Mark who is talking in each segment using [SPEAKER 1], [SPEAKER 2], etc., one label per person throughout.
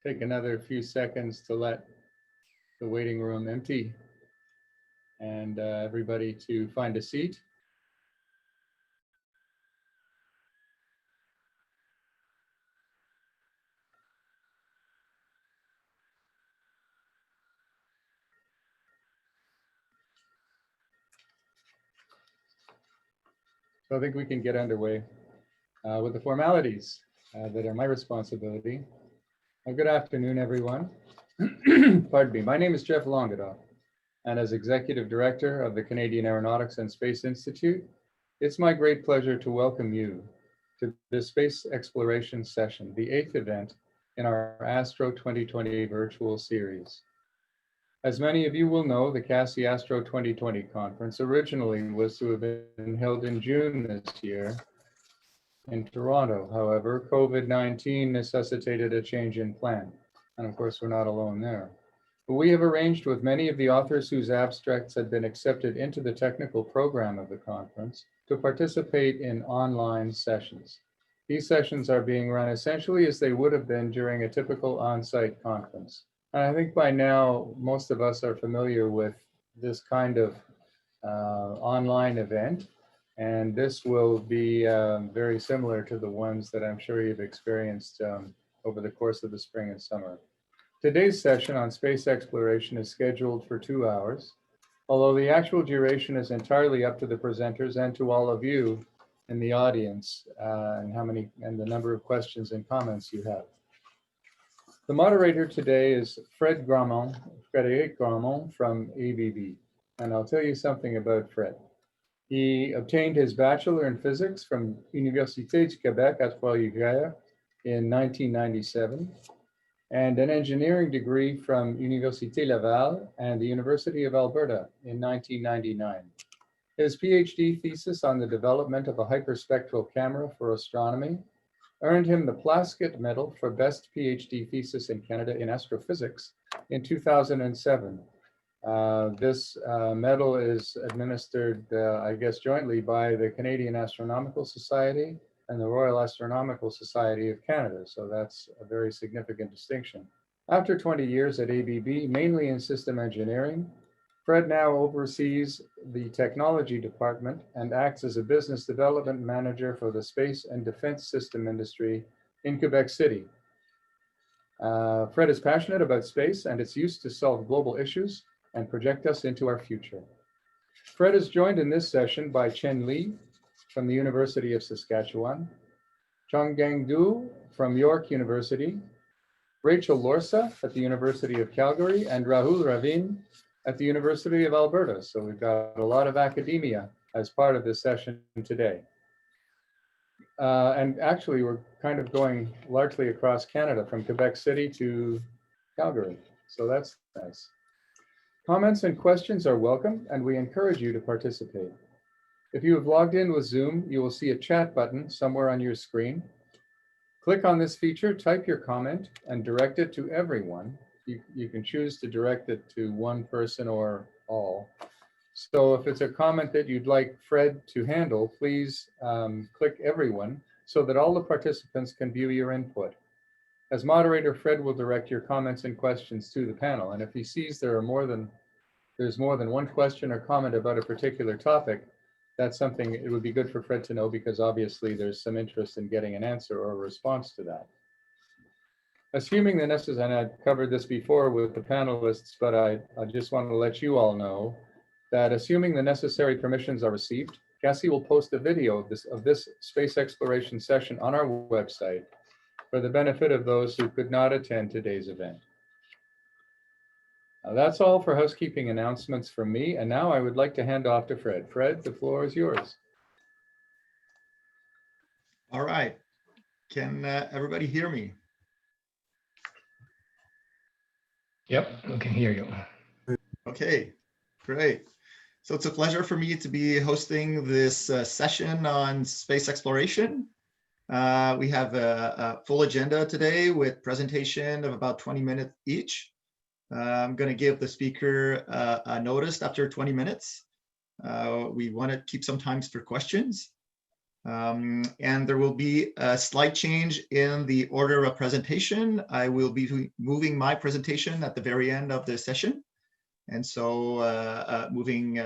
[SPEAKER 1] take another few seconds to let the waiting room empty and everybody to find a seat. So I think we can get underway with the formalities that are my responsibility. Good afternoon, everyone. Pardon me. My name is Jeff Longadoff, and as Executive Director of the Canadian Aeronautics and Space Institute, it's my great pleasure to welcome you to this space exploration session, the 8th event in our ASTRO 2020 virtual series. As many of you will know, the CASI ASTRO 2020 conference originally was to have been held in June this year in Toronto. However, COVID-19 necessitated a change in plan. And of course, we're not alone there. But we have arranged with many of the authors whose abstracts had been accepted into the technical program of the conference to participate in online sessions. These sessions are being run essentially as they would have been during a typical on-site conference. And I think by now, most of us are familiar with this kind of online event. And this will be very similar to the ones that I'm sure you've experienced over the course of the spring and summer. Today's session on space exploration is scheduled for 2 hours, although the actual duration is entirely up to the presenters and to all of you in the audience and the number of questions and comments you have. The moderator today is Frédéric Grandmont from ABB, and I'll tell you something about Fred. He obtained his bachelor in physics from Université du Québec à Trois-Rivières in 1997, and an engineering degree from Université Laval and the University of Alberta in 1999. His PhD thesis on the development of a hyperspectral camera for astronomy earned him the Plaskett Medal for Best PhD Thesis in Canada in Astrophysics in 2007. This medal is administered, I guess, jointly by the Canadian Astronomical Society and the Royal Astronomical Society of Canada. So that's a very significant distinction. After 20 years at ABB, mainly in system engineering, Fred now oversees the technology department and acts as a business development manager for the space and defense system industry in Quebec City. Fred is passionate about space and its use to solve global issues and project us into our future. Fred is joined in this session by Chen from the University of Saskatchewan, Chonggang from York University, Rachael at the University of Calgary, and Rahul Ravin at the University of Alberta. So we've got a lot of academia as part of this session today. And actually, we're kind of going largely across Canada from Quebec City to Calgary. So that's nice. Comments and questions are welcome, and we encourage you to participate. If you have logged in with Zoom, you will see a chat button somewhere on your screen. Click on this feature, type your comment, and direct it to everyone. You can choose to direct it to one person or all. So if it's a comment that you'd like Fred to handle, please click everyone so that all the participants can view your input. As moderator, Fred will direct your comments and questions to the panel. And if he sees there's more than one question or comment about a particular topic, that's something it would be good for Fred to know, because obviously there's some interest in getting an answer or a response to that. Assuming the necessary, and I've covered this before with the panelists, but I just want to let you all know that assuming the necessary permissions are received, CASI will post a video of this space exploration session on our website for the benefit of those who could not attend today's event. Now, that's all for housekeeping announcements from me, and now I would like to hand off to Fred. Fred, the floor is yours.
[SPEAKER 2] All right. Can everybody hear me?
[SPEAKER 3] Yep, we can hear you.
[SPEAKER 2] Okay, great. So it's a pleasure for me to be hosting this session on space exploration. We have a full agenda today with presentation of about 20 minutes each. I'm going to give the speaker a notice after 20 minutes. We want to keep some time for questions. And there will be a slight change in the order of presentation. I will be moving my presentation at the very end of the session. And so moving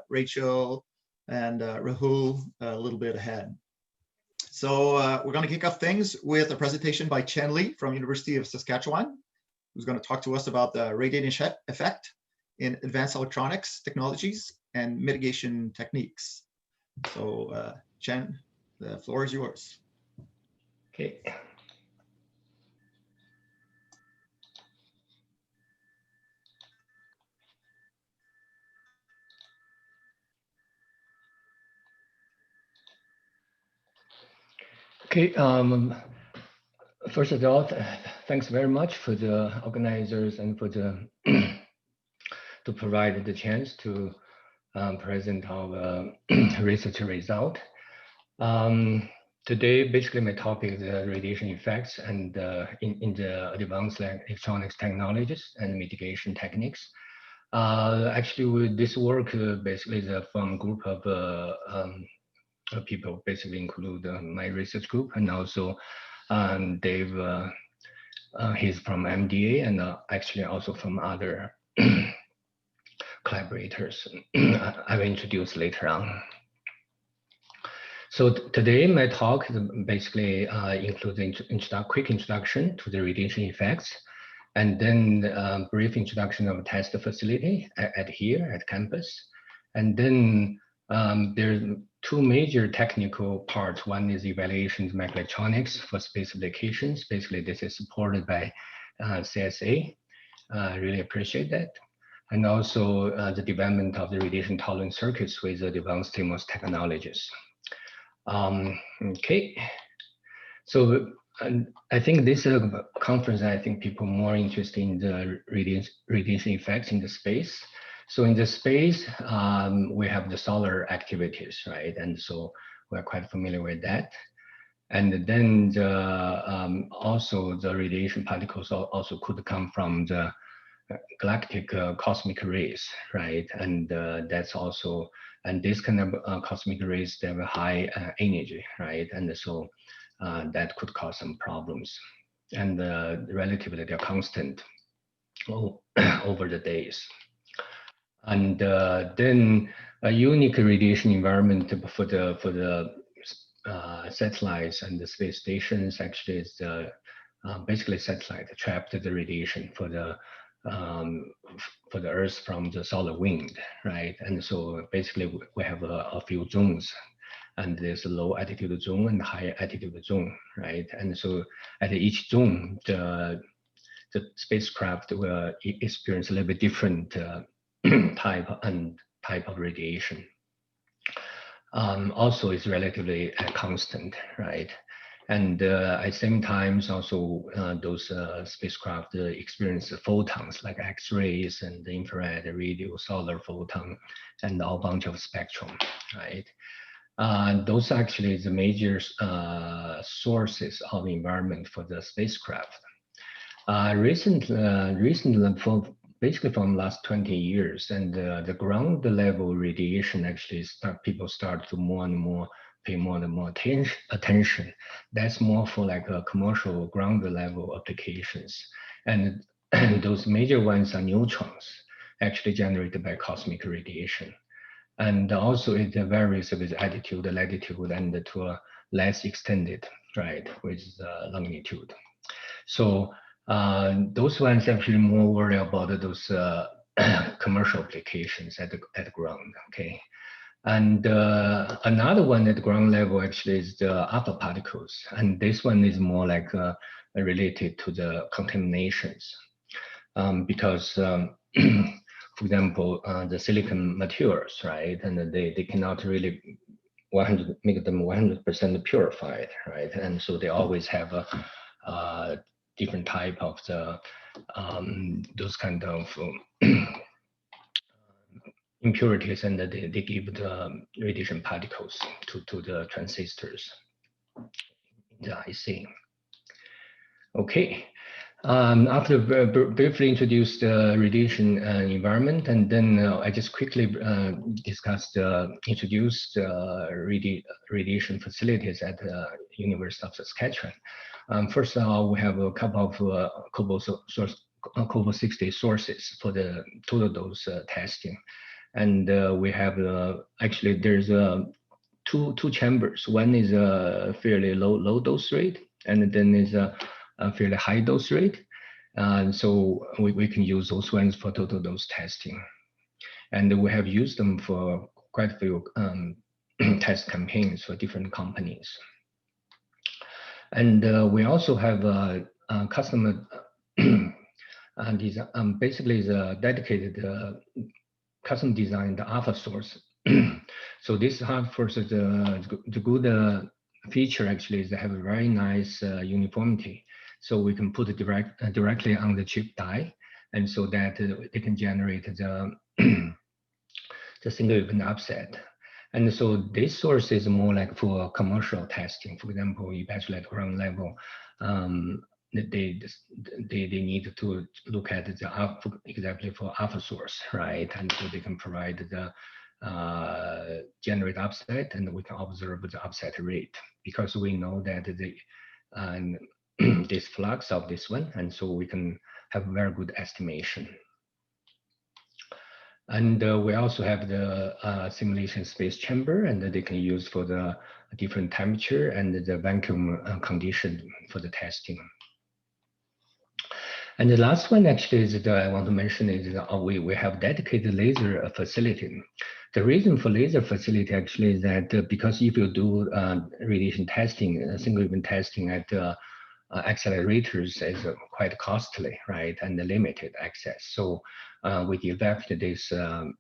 [SPEAKER 2] Rachael and Rahul a little bit ahead. So we're going to kick off things with a presentation by Chen from University of Saskatchewan, who's going to talk to us about the radiation effect in advanced electronics technologies and mitigation techniques. So Chen, the floor is yours.
[SPEAKER 3] Okay. Okay. First of all, thanks very much for the organizers and for the to provide the chance to present our research result. Today, basically, my topic is radiation effects and in the advanced electronics technologies and mitigation techniques. Actually, with this work basically is from a group of people, basically include my research group, and also Dave, he's from MDA, and actually also from other collaborators I will introduce later on. So today my talk basically includes an quick introduction to the radiation effects, and then brief introduction of a test facility here at campus. And then there's two major technical parts. One is evaluation of microelectronics for space applications. Basically, this is supported by CSA. I really appreciate that. And also the development of the radiation tolerant circuits with the advanced CMOS technologies. Okay, so I think this conference, I think people are more interested in the radiation effects in the space. So in the space, we have the solar activities, right? And so we're quite familiar with that. And then also the radiation particles also could come from the galactic cosmic rays, right? And that's also, and this kind of cosmic rays, they have a high energy, right? And so that could cause some problems. And relatively, they're constant over the days. And then a unique radiation environment for the satellites and the space stations actually is basically satellite trapped the radiation for the Earth from the solar wind, right? And so basically we have a few zones, and there's a low altitude zone and high altitude zone, right? And so at each zone, the spacecraft will experience a little bit different type of radiation. Also, it's relatively constant, right? And at the same time, also those spacecraft experience photons like X-rays and the infrared, radio, solar photon, and a whole bunch of spectrum, right? Those are actually the major sources of environment for the spacecraft. Recently, basically from last 20 years, and the ground level radiation actually people start to more and more pay more and more attention. That's more for like commercial ground level applications. And those major ones are neutrons, actually generated by cosmic radiation. And also it varies with altitude, latitude, and to a less extended, right, with longitude. So those ones actually more worry about those commercial applications at the ground, okay? And another one at the ground level actually is the alpha particles. And this one is more like related to the contaminations. Because, for example, the silicon materials, right? And they cannot really make them 100% purified, right? And so they always have a different type of the those kind of impurities, and they give the radiation particles to the transistors in the IC. Okay, After briefly introduced the radiation environment, and then I just quickly introduced radiation facilities at the University of Saskatchewan. First of all, we have a couple of cobalt-60 sources for the total dose testing, and we have actually there's two chambers. One is a fairly low dose rate, and then is a fairly high dose rate. And so we can use those ones for total dose testing. And we have used them for quite a few test campaigns for different companies. And we also have a customer basically is a dedicated custom designed alpha source. So this alpha source is the good feature actually is they have a very nice uniformity. So we can put it directly on the chip die, and so that it can generate the single event upset. And so this source is more like for commercial testing. For example, especially at ground level, they need to look at the alpha, exactly for alpha source, right? And so they can provide the generate upset, and we can observe the upset rate, because we know that this flux of this one, and so we can have very good estimation. And we also have the simulation space chamber, and they can use for the different temperature and the vacuum condition for the testing. And the last one actually is that I want to mention is we have dedicated laser facility. The reason for laser facility actually is that because if you do radiation testing, single event testing at accelerators is quite costly, right, and limited access. So we developed this the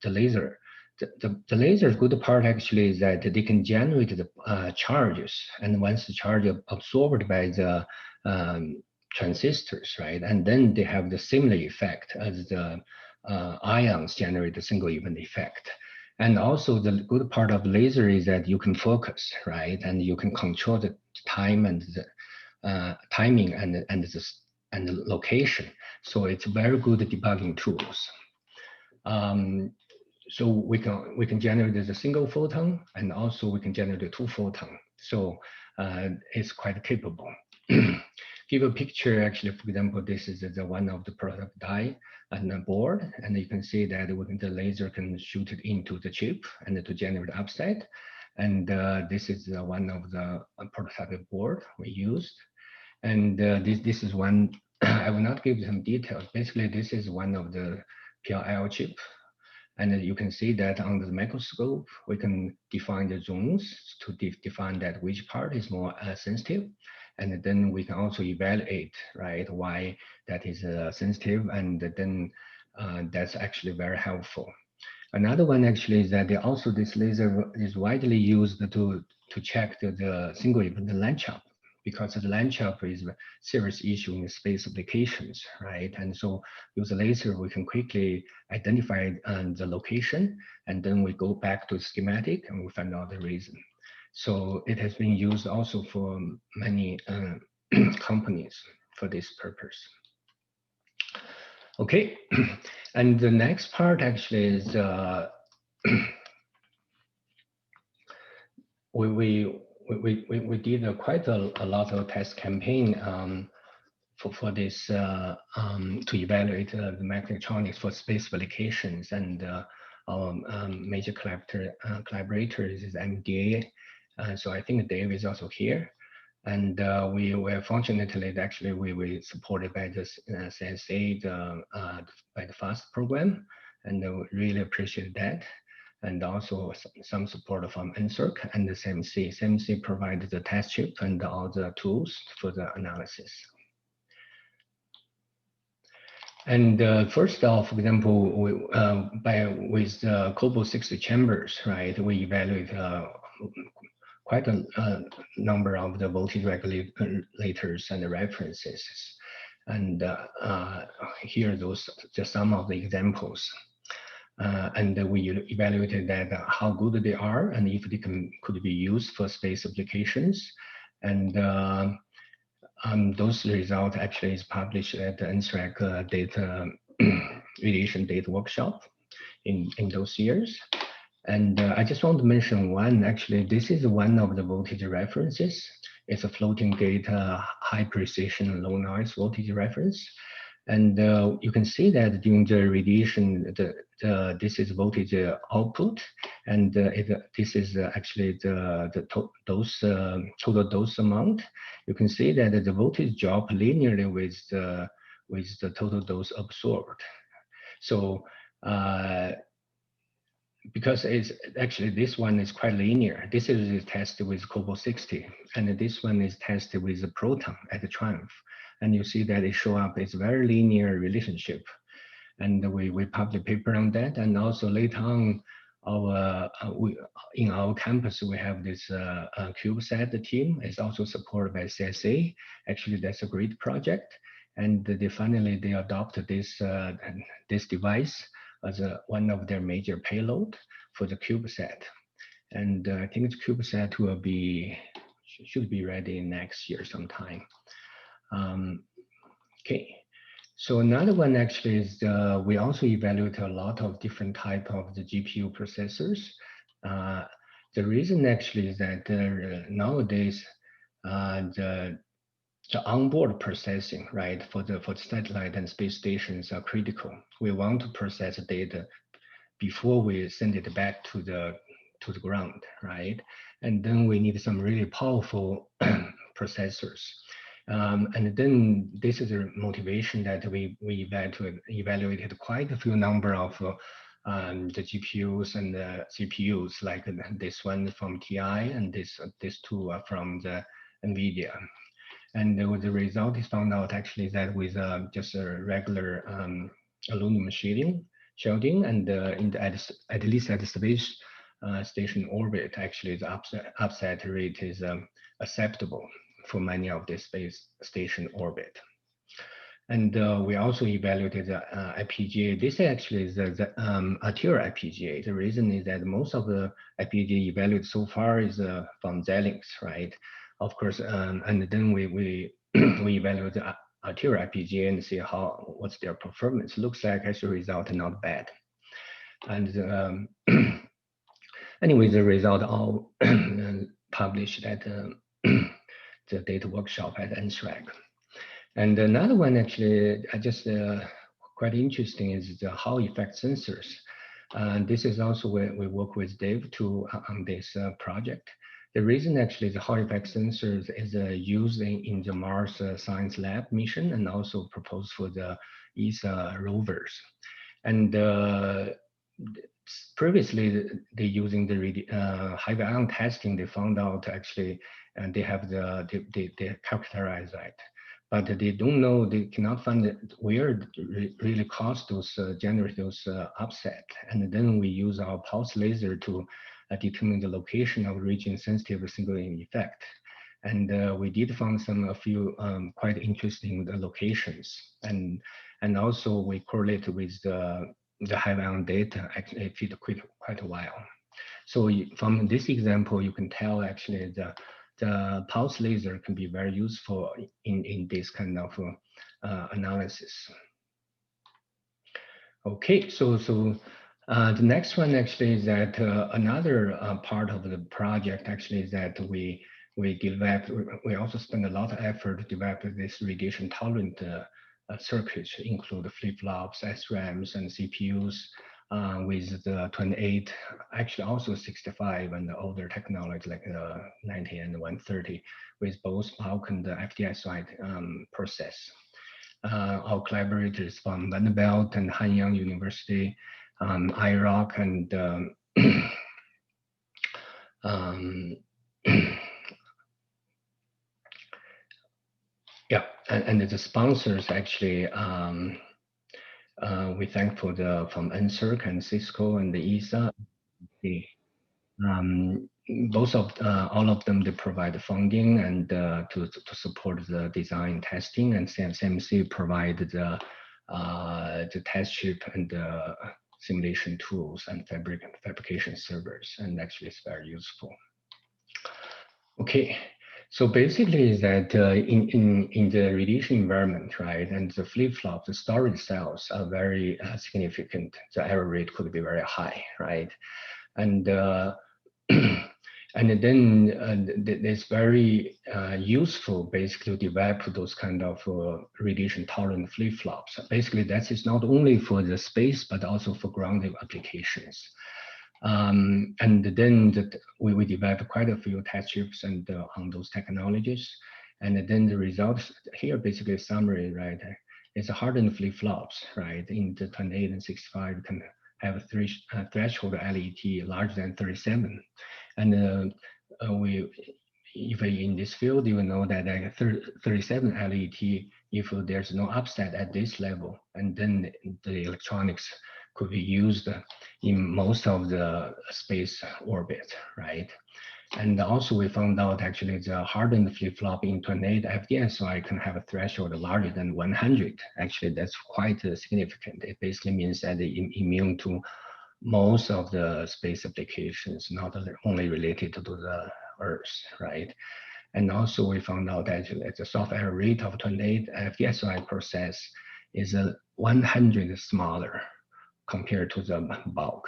[SPEAKER 3] laser. The laser's good part actually is that they can generate the charges, and once the charge is absorbed by the transistors, right, and then they have the similar effect as the ions generate the single event effect. And also the good part of laser is that you can focus, right, and you can control the time and the timing and the location. So it's very good debugging tools. So we can generate a single photon, and also we can generate a 2 photon. So it's quite capable. Give a picture, actually, for example, this is the one of the product die and the board, and you can see that the laser can shoot it into the chip and to generate upset. And this is one of the prototype board we used. And this is one, I will not give some details. Basically, this is one of the PLL chip. And you can see that under the microscope, we can define the zones to define that which part is more sensitive. And then we can also evaluate, right, why that is sensitive, and then that's actually very helpful. Another one actually is that this laser is widely used to check the single event line chop, because the line chop is a serious issue in space applications, right? And so use a laser, we can quickly identify the location, and then we go back to schematic and we find out the reason. So it has been used also for many companies for this purpose. Okay, and the next part actually is we did quite a lot of test campaign for this to evaluate the mechatronics for space applications, and our major collaborators is MDA. So I think Dave is also here, and we were fortunately actually we were supported by the CSA by the FAST program, and we really appreciate that. And also some support from NSERC and the CMC. CMC provided the test chip and all the tools for the analysis. And first off, for example, with the cobalt-60 chambers, right, we evaluate quite a number of the voltage regulators and the references. And here those just some of the examples. And we evaluated that how good they are and if they could be used for space applications. And those results actually is published at the NSRAC data radiation data workshop in those years. And I just want to mention one, actually, this is one of the voltage references. It's a floating gate, high precision, low noise voltage reference. And you can see that during the radiation, this is voltage output, and this is actually the total dose amount. You can see that the voltage drop linearly with the total dose absorbed. So because it's actually, this one is quite linear. This is tested with cobalt 60, and this one is tested with a proton at the TRIUMPH. And you see that it show up, it's very linear relationship. And we published a paper on that. And also later on, in our campus, we have this CubeSat team. It's also supported by CSA. Actually, that's a great project. And they adopted this device as one of their major payload for the CubeSat. And I think the CubeSat should be ready next year sometime. Okay, so another one actually is we also evaluate a lot of different type of the GPU processors. The reason actually is that nowadays the onboard processing, right, for the satellite and space stations are critical. We want to process data before we send it back to the ground, right? And then we need some really powerful processors. And then this is a motivation that we evaluated quite a few number of the GPUs and the CPUs, like this one from TI and this two are from the NVIDIA. And the result is found out actually that with just a regular aluminum shielding and at least at the space station orbit, actually the upset rate is acceptable for many of the space station orbit. And we also evaluated the IPGA. This actually is the Artura IPGA. The reason is that most of the IPGA evaluated so far is from Xilinx, right? Of course, and then we evaluate the Artura IPGA and see what's their performance. Looks like as a result not bad. And anyway, the result all published at the data workshop at NSRAC. And another one actually, I just quite interesting is the Hall effect sensors. This is also where we work with Dave on this project. The reason actually the Hall effect sensors is used in the Mars Science Lab mission and also proposed for the ESA rovers. And previously they using the heavy ion testing, they found out actually, and they have they characterize that, but they don't know, they cannot find where it really caused those generate those upset. And then we use our pulse laser to determine the location of region-sensitive single-beam effect. And we did find a few quite interesting locations. And also we correlate with the heavy ion data, actually fit quite a while. So from this example, you can tell actually the pulse laser can be very useful in this kind of analysis. Okay, so the next one actually is that another part of the project actually is that we also spend a lot of effort to develop this radiation tolerant circuits, include flip-flops, SRAMs, and CPUs with the 28, actually also 65 and the older technology like 90 and 130 with both bulk and the FDSOI process. Our collaborators from Vanderbilt and Hanyang University, IROC, and yeah, and the sponsors actually, we thank from NSERC and Cisco and the ESA. All of them, they provide the funding and to support the design testing, and CMC provide the test chip and the simulation tools and fabrication servers, and actually it's very useful. Okay, So basically is that in the radiation environment, right, and the flip-flop, the storage cells are very significant. The error rate could be very high, right? And and then it's very useful basically to develop those kind of radiation tolerant flip-flops. Basically, that is not only for the space, but also for ground applications. And then we developed quite a few test chips and on those technologies. And then the results here, basically a summary, right? It's a hardened flip-flops, right? In the 28 and 65 can have a threshold LET larger than 37. And if in this field, you know that 37 LET, if there's no upset at this level, and then the electronics could be used in most of the space orbit, right? And also we found out actually the hardened flip-flop in 28 FDSOI can have a threshold larger than 100. Actually, that's quite significant. It basically means that it's immune to most of the space applications, not only related to the Earth, right? And also we found out that the soft error rate of 28 FDSOI process is 100 smaller compared to the bulk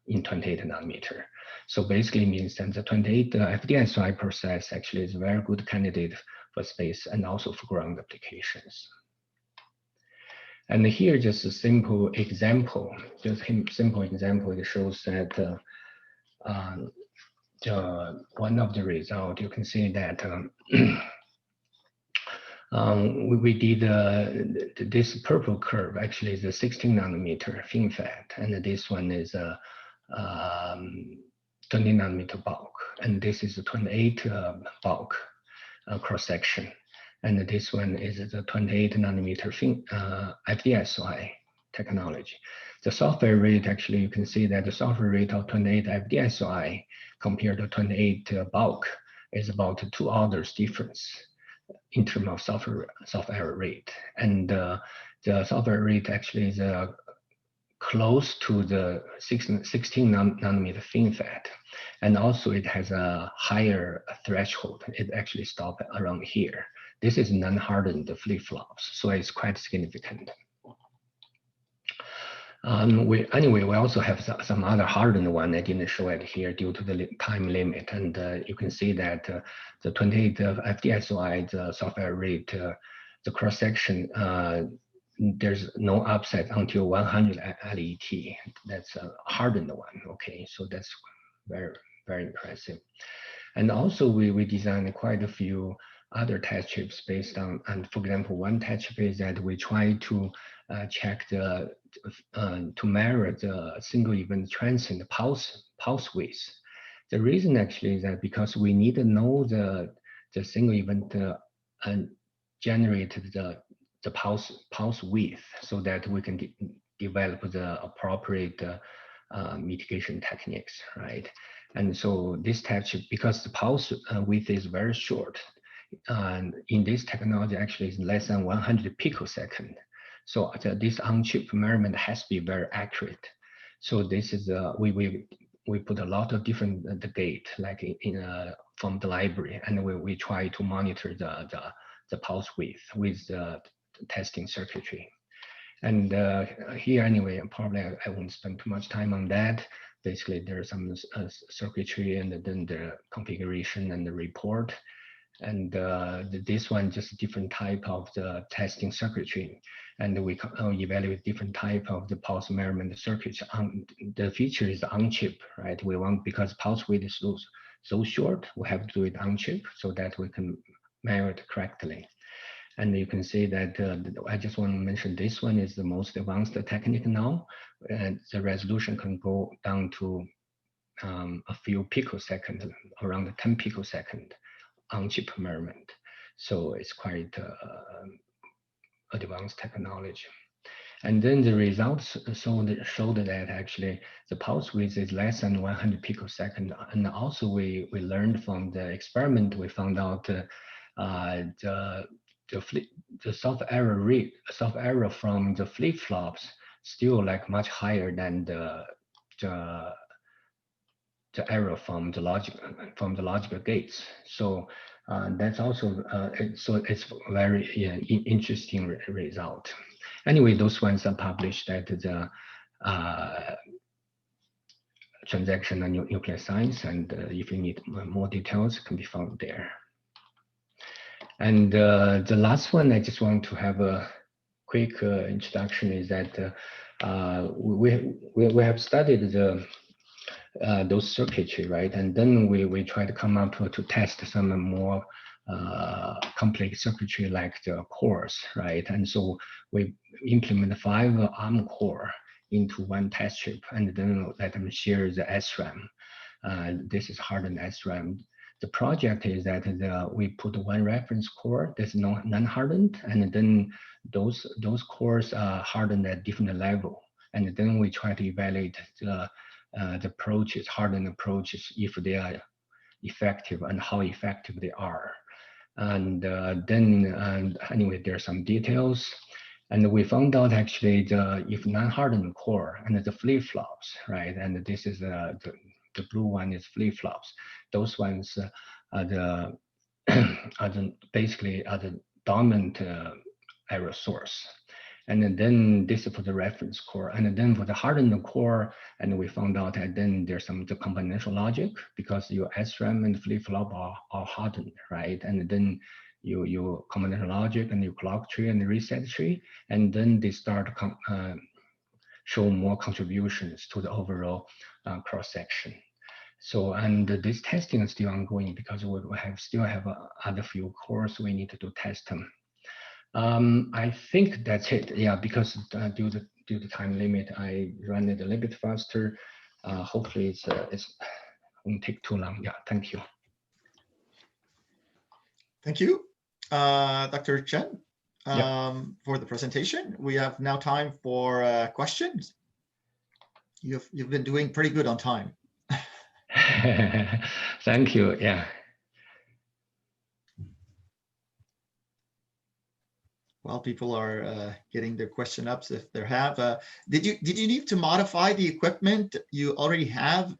[SPEAKER 3] in 28 nanometer. So basically means that the 28 FDSOI process actually is a very good candidate for space and also for ground applications. And here, just a simple example, it shows that one of the results, you can see that we did this purple curve actually is a 16 nanometer FinFET, and this one is a 20 nanometer bulk, and this is a 28 bulk cross section, and this one is the 28 nanometer FDSOI technology. The software rate, actually, you can see that the software rate of 28 FDSOI compared to 28 bulk is about 2 orders difference in terms of software error rate. And the software rate actually is close to the 16 nanometer FinFET. And also it has a higher threshold. It actually stops around here. This is non-hardened flip-flops, so it's quite significant. We also have some other hardened one. I didn't show it here due to the time limit. And you can see that the 28 FDSOI, the software rate, the cross section, there's no upset until 100 LET. That's a hardened one. Okay, so that's very, very impressive. And also we designed quite a few other test chips based on, and for example, one test chip is that we try to check to measure the single event transient pulse width. The reason actually is that because we need to know the single event and generate the pulse width so that we can develop the appropriate mitigation techniques, right? And so this test chip, because the pulse width is very short, and in this technology actually is less than 100 picosecond. So this on-chip measurement has to be very accurate. So this is we put a lot of different gate like from the library, and we try to monitor the pulse width with the testing circuitry. And here anyway, probably I won't spend too much time on that. Basically, there's some circuitry and then the configuration and the report. And this one just a different type of the testing circuitry, and we evaluate different type of the pulse measurement circuits. The feature is on chip, right? We want, because pulse width is so short, we have to do it on chip so that we can measure it correctly. And you can see that I just want to mention this one is the most advanced technique now, and the resolution can go down to a few picoseconds, around 10 picoseconds. On-chip measurement, so it's quite advanced technology. And then the results showed that actually the pulse width is less than 100 picosecond. And also we learned from the experiment, we found out the soft error from the flip-flops still like much higher than error from the logical gates. So that's also so it's very interesting result. Anyway, those ones are published at the Transaction on Nuclear Science, and if you need more details, can be found there. And the last one, I just want to have a quick introduction, is that we have studied the those circuitry, right? And then we try to come up to test some more complex circuitry like the cores, right? And so we implement 5 ARM core into one test chip, and then let them share the SRAM. This is hardened SRAM. The project is that we put one reference core that's non-hardened, and then those cores are hardened at different level, and then we try to evaluate the approaches, hardened approaches, if they are effective and how effective they are. And then anyway, there are some details. And we found out actually if non-hardened core and the flip-flops, right? And this is the blue one is flip-flops. Those ones are the basically the dominant error source. And then this is for the reference core, and then for the hardened core, and we found out that then there's some the combinational logic, because your SRAM and flip-flop are hardened, right? And then you combinational logic and your clock tree and the reset tree, and then they start to show more contributions to the overall cross section. So, and this testing is still ongoing because we still have other few cores we need to test them. I think that's it. Yeah, because due to time limit, I run it a little bit faster. Hopefully, it won't take too long. Yeah, thank you.
[SPEAKER 2] Thank you, Dr. Chen, for the presentation. We have now time for questions. You've been doing pretty good on time.
[SPEAKER 3] Thank you. Yeah.
[SPEAKER 2] While people are getting their question up, if they have, did you need to modify the equipment you already have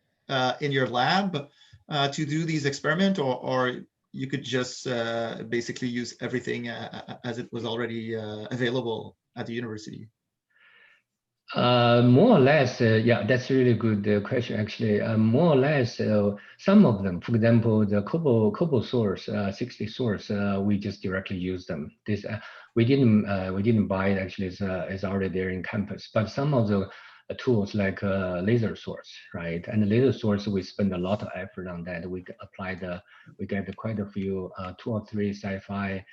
[SPEAKER 2] in your lab to do these experiments, or you could just basically use everything as it was already available at the university?
[SPEAKER 3] More or less, yeah, that's a really good question, actually. More or less, some of them, for example, the Kobo source, 60 source, we just directly use them. This we didn't buy it, actually. It's already there in campus. But some of the tools like laser source, right? And the laser source, we spend a lot of effort on that. We get quite a few 2 or 3 sci-fi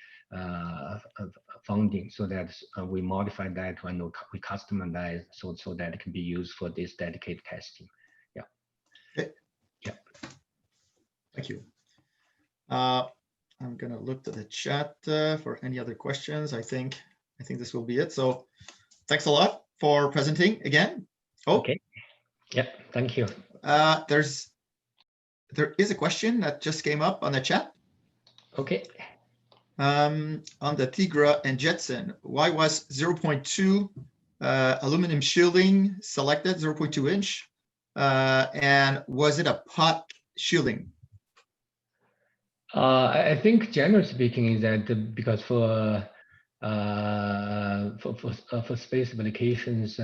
[SPEAKER 3] funding, so that we modify that when we customize so that it can be used for this dedicated testing. Yeah.
[SPEAKER 2] Okay.
[SPEAKER 3] Yeah.
[SPEAKER 2] Thank you. I'm gonna look to the chat for any other questions. I think this will be it. So thanks a lot for presenting again. Oh,
[SPEAKER 3] okay. Yeah, thank you.
[SPEAKER 2] There is a question that just came up on the chat.
[SPEAKER 3] Okay.
[SPEAKER 2] On the Tigra and Jetson, why was 0.2 aluminum shielding selected, 0.2 inch? And was it a pot shielding?
[SPEAKER 3] I think generally speaking is that because for space applications,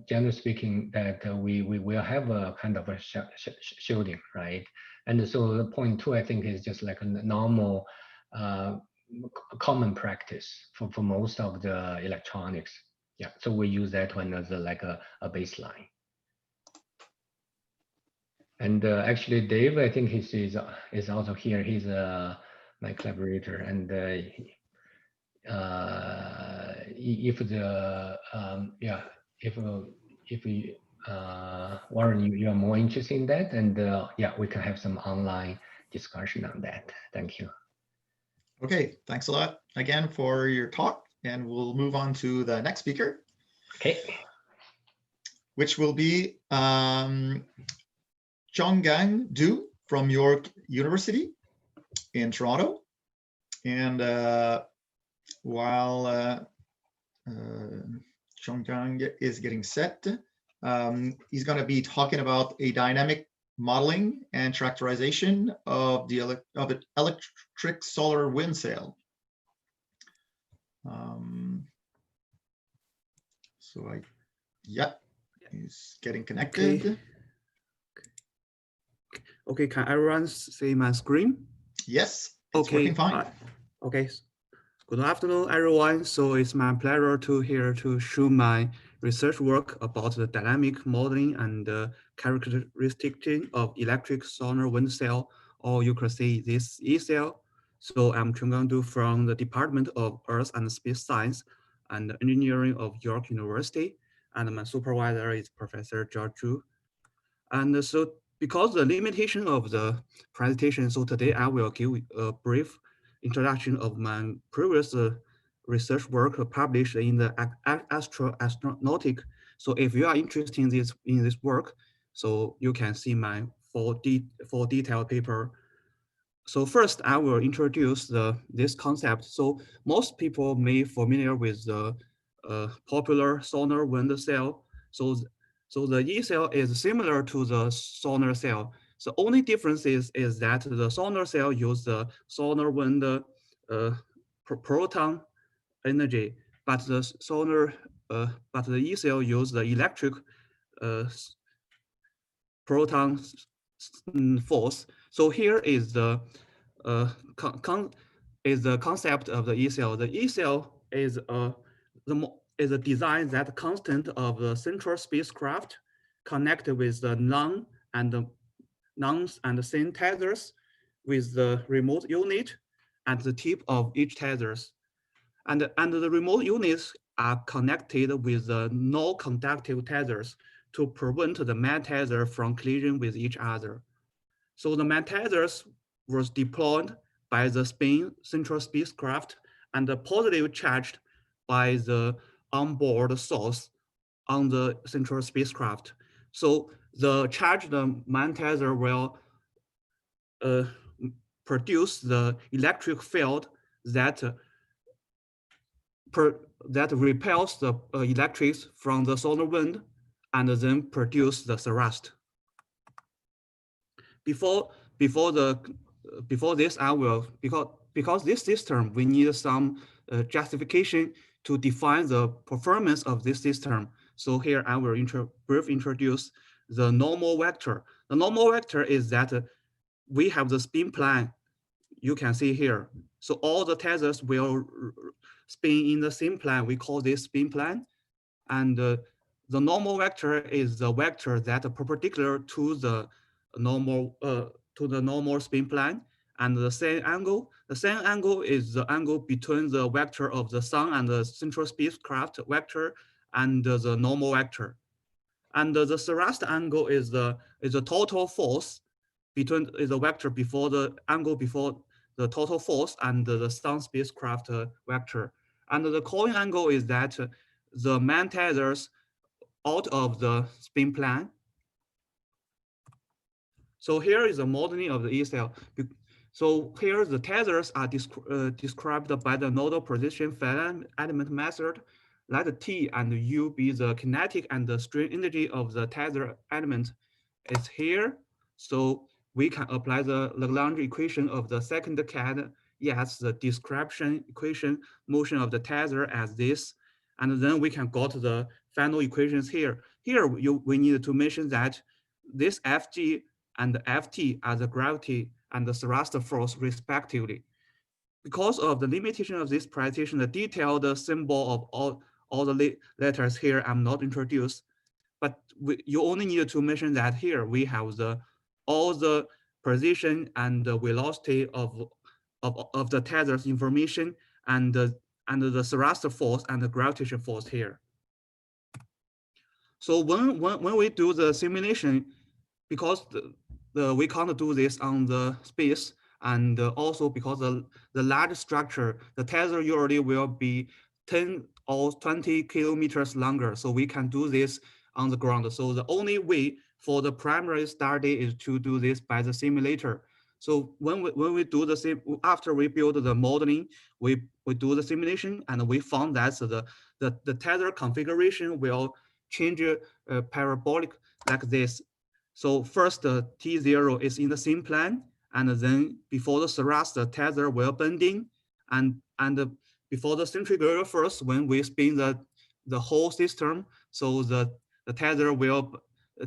[SPEAKER 3] generally speaking, that we will have a kind of a shielding, right? And so the 0.2, I think, is just like a normal common practice for most of the electronics. Yeah, so we use that one as like a baseline. And actually, Dave, I think is also here. He's my collaborator, and if the if we Warren, you are more interested in that, and yeah, we can have some online discussion on that. Thank you.
[SPEAKER 2] Okay, thanks a lot again for your talk, and we'll move on to the next speaker.
[SPEAKER 3] Okay.
[SPEAKER 2] Which will be Chonggang Du from York University in Toronto. And while Chonggang is getting set, he's going to be talking about a dynamic modeling and characterization of the electric solar wind sail. He's getting connected.
[SPEAKER 4] Okay, can everyone see my screen?
[SPEAKER 2] Yes, it's working fine.
[SPEAKER 4] Okay, good afternoon, everyone. So it's my pleasure to show my research work about the dynamic modeling and characterization of electric solar wind sail, or you could say this e-sail. So I'm Chonggang from the Department of Earth and Space Science and Engineering of York University, and my supervisor is Professor George Zhu. And so because the limitation of the presentation, so today I will give a brief introduction of my previous research work published in the ASTRO Astronautic. So if you are interested in this work, so you can see my full detailed paper. So first, I will introduce this concept. So most people may familiar with the popular solar wind sail. So the e-sail is similar to the solar sail. The only difference is that the solar sail uses the solar wind proton energy, but the e-sail uses the electric proton force. So here is the concept of the e-sail. The e-sail is a design that constant of the central spacecraft connected with the non and thin tethers with the remote unit at the tip of each tethers. And the remote units are connected with the non-conductive tethers to prevent the main tether from collision with each other. So the main tethers was deployed by the spin central spacecraft and positive charged by the onboard source on the central spacecraft. So the charged main tether will produce the electric field that repels the electrons from the solar wind and then produce the thrust. Before this, I will because this system we need some justification to define the performance of this system. So here I will briefly introduce the normal vector. The normal vector is that we have the spin plane. You can see here. So all the tethers will spin in the same plane. We call this spin plane, and the normal vector is the vector that are perpendicular to the normal spin plane, and the same angle. The same angle is the angle between the vector of the sun and the central spacecraft vector and the normal vector. And the thrust angle is the total force between the vector before the angle before the total force and the sun spacecraft vector. And the coin angle is that the main tethers out of the spin plane. So here is a modeling of the e-sail. So here the tethers are described by the nodal position finite element method. Let T and U be the kinetic and the strain energy of the tether element. It's here. So we can apply the Lagrange equation of the second CAD. Yes, the description equation motion of the tether as this. And then we can go to the final equations here. Here we need to mention that this Fg and Ft are the gravity and the thrust force respectively. Because of the limitation of this presentation, the detailed symbol of all the letters here I'm not introduced, but you only need to mention that here we have all the position and the velocity of the tethers information and the thrust force and the gravitation force here. So when we do the simulation, because we can't do this on the space, and also because the large structure, the tether usually will be 10 or 20 kilometers longer. So we can do this on the ground. So the only way for the primary study is to do this by the simulator. So when we do the same, after we build the modeling, we do the simulation, and we found that the tether configuration will change parabolic like this. So first, the T0 is in the same plane, and then before the thrust, the tether will bending, and before the centrifugal force, when we spin the whole system, so the tether will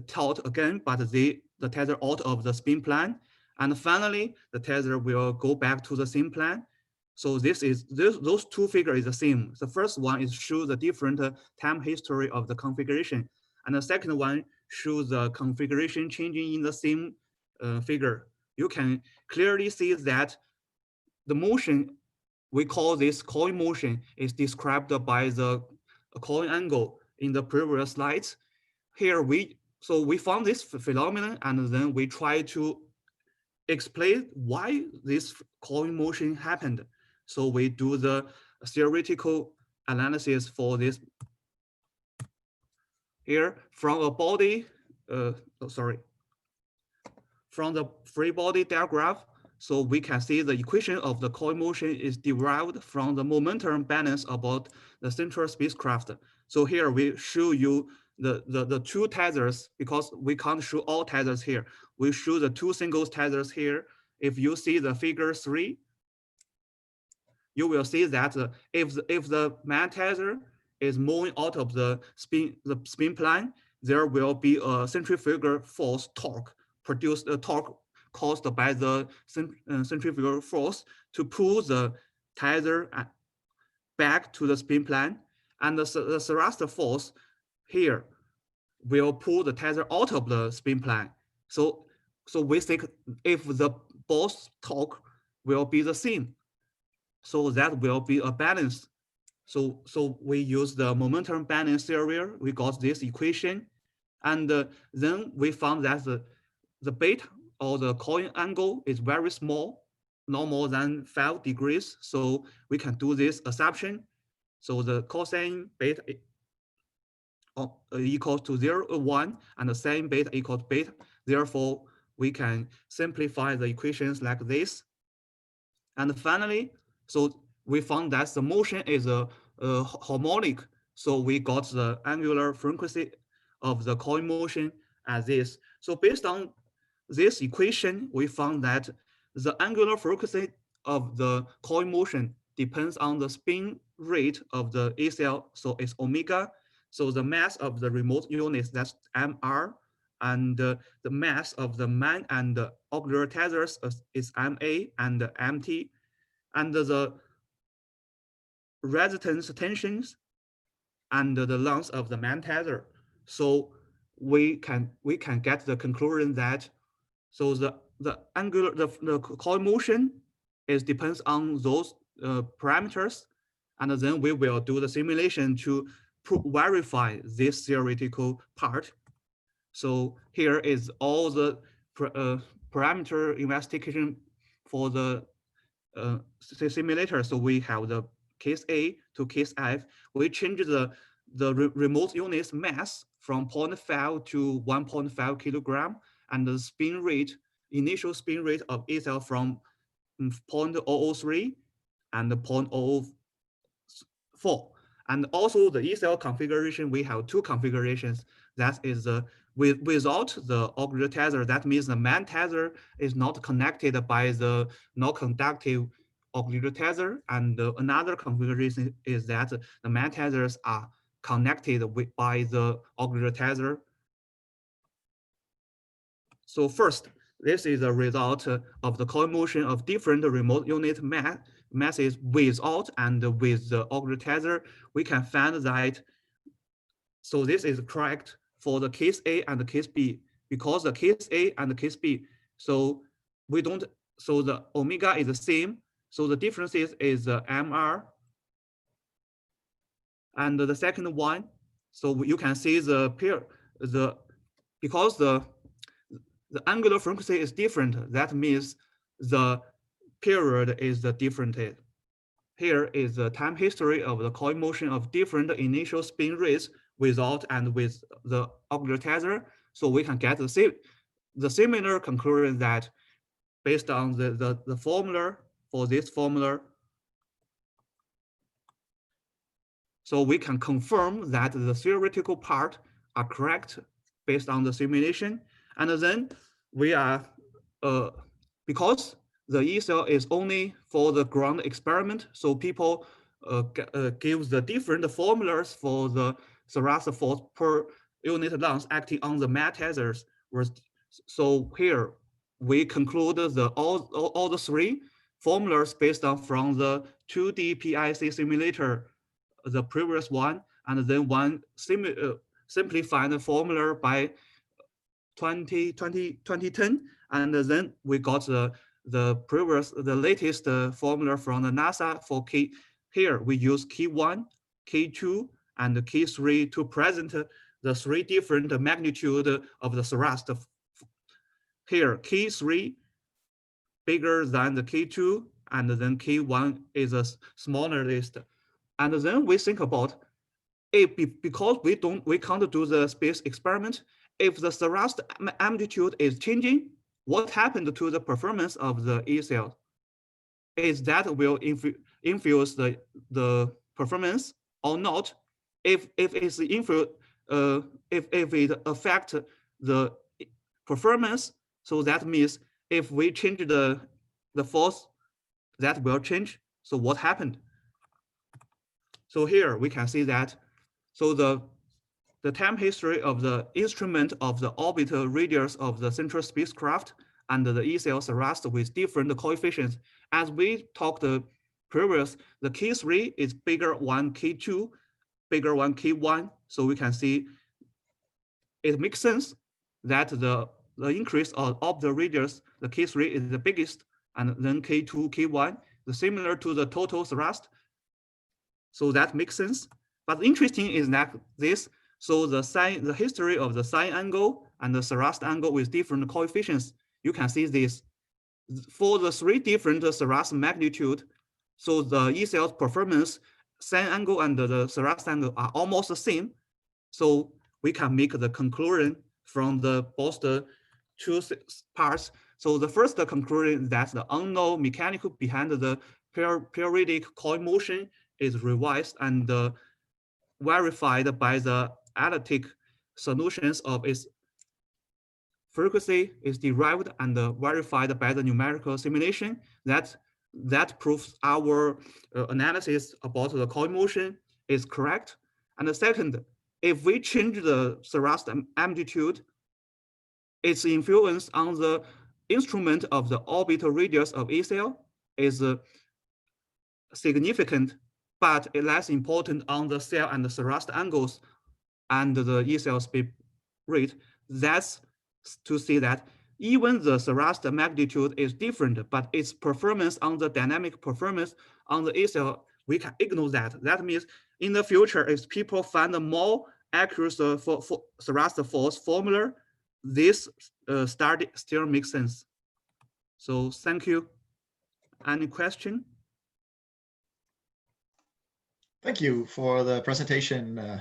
[SPEAKER 4] tilt again, but the tether out of the spin plane, and finally the tether will go back to the same plane. So those two figures is the same. The first one is show the different time history of the configuration, and the second one shows the configuration changing in the same figure. You can clearly see that the motion, we call this coil motion, is described by the coil angle in the previous slides. Here we found this phenomenon, and then we try to explain why this coil motion happened. So we do the theoretical analysis for this. Here from a body, from the free body diagram, so we can see the equation of the coil motion is derived from the momentum balance about the central spacecraft. So here we show you the two tethers, because we can't show all tethers here. We show the two single tethers here. If you see the figure 3, you will see that if the main tether is moving out of the spin plane, there will be a centrifugal force torque produced, a torque caused by the centrifugal force to pull the tether back to the spin plane, and the thrust force here will pull the tether out of the spin plane. So we think if the both torque will be the same, so that will be a balance. So we use the momentum balance theory. We got this equation, and then we found that the beta, or the coil angle, is very small, no more than 5 degrees. So we can do this assumption. So the cosine beta equals to 0 or 1, and the sine beta equals beta. Therefore, we can simplify the equations like this. And finally, so we found that the motion is a harmonic. So we got the angular frequency of the coil motion as this. So based on this equation, we found that the angular frequency of the coil motion depends on the spin rate of the ACL. So it's omega. So the mass of the remote units, that's mr, and the mass of the main and the auxiliary tethers is ma and mt, and the resistance tensions and the length of the main tether. So we can get the conclusion that so the coil motion depends on those parameters, and then we will do the simulation to verify this theoretical part. So here is all the parameter investigation for the simulator. So we have the case A to case F. We change the remote unit's mass from 0.5 to 1.5 kilogram, and the spin rate, initial spin rate of ACL from 0.003 and 0.004. And also the ACL configuration, we have two configurations. That is without the auxiliary tether. That means the main tether is not connected by the non-conductive auxiliary tether. And another configuration is that the main tethers are connected by the auxiliary tether. So first, this is a result of the coil motion of different remote unit masses without and with the auxiliary tether. We can find that, so this is correct for the case A and the case B, because the case A and the case B, so we don't, so the omega is the same. So the difference is mr. And the second one, so you can see because the angular frequency is different, that means the period is different. Here is the time history of the coil motion of different initial spin rates without and with the auxiliary tether. So we can get the similar conclusion that based on the formula for this formula, so we can confirm that the theoretical part are correct based on the simulation. And then we are, because the E cell is only for the ground experiment, so people give the different formulas for the thrust force per unit length acting on the metazers. So here we conclude all the three formulas based on from the 2D PIC simulator, the previous one, and then one simplified formula by 2010, and then we got the latest formula from the NASA for key. Here we use key 1, key 2, and key 3 to present the three different magnitude of the thrust. Here key 3 bigger than the key 2, and then key 1 is a smaller list. And then we think about because we can't do the space experiment. If the thrust amplitude is changing, what happened to the performance of the E cell? Is that will influence the performance or not? If it's if it affects the performance, so that means if we change the force, that will change. So what happened? So here we can see that. So the time history of the instrument of the orbital radius of the central spacecraft and the E cell thrust with different coefficients. As we talked previous, the key 3 is bigger one key 2, bigger one key 1. So we can see it makes sense that the increase of the radius, the key 3 is the biggest, and then key 2, key 1, similar to the total thrust. So that makes sense. But interesting is that this, so the history of the sine angle and the thrust angle with different coefficients, you can see this. For the three different thrust magnitude, so the E cell's performance, sine angle and the thrust angle are almost the same. So we can make the conclusion from both the two parts. So the first conclusion is that the unknown mechanical behind the periodic coil motion is revised and verified by the analytic solutions of its frequency is derived and verified by the numerical simulation. That proves our analysis about the coil motion is correct. And the second, if we change the thrust amplitude, its influence on the instrument of the orbital radius of E cell is significant, but less important on the cell and the thrust angles and the E cell speed rate. That's to see that even the thrust magnitude is different, but its performance on the dynamic performance on the E cell, we can ignore that. That means in the future, if people find a more accurate for thrust force formula, this study still makes sense. So thank you. Any question?
[SPEAKER 2] Thank you for the presentation.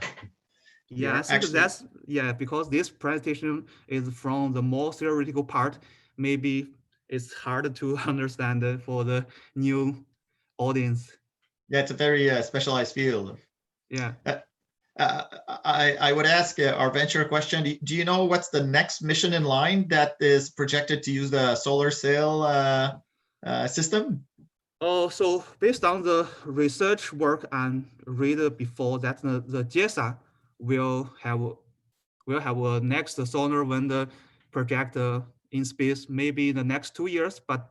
[SPEAKER 4] Yeah, I think that's, because this presentation is from the more theoretical part, maybe it's hard to understand for the new audience.
[SPEAKER 2] Yeah, it's a very specialized field.
[SPEAKER 4] Yeah.
[SPEAKER 2] I would ask our venture question. Do you know what's the next mission in line that is projected to use the solar sail system?
[SPEAKER 4] Oh, so based on the research work and read before that, the JAXA will have a next solar wind project in space, maybe the next 2 years. But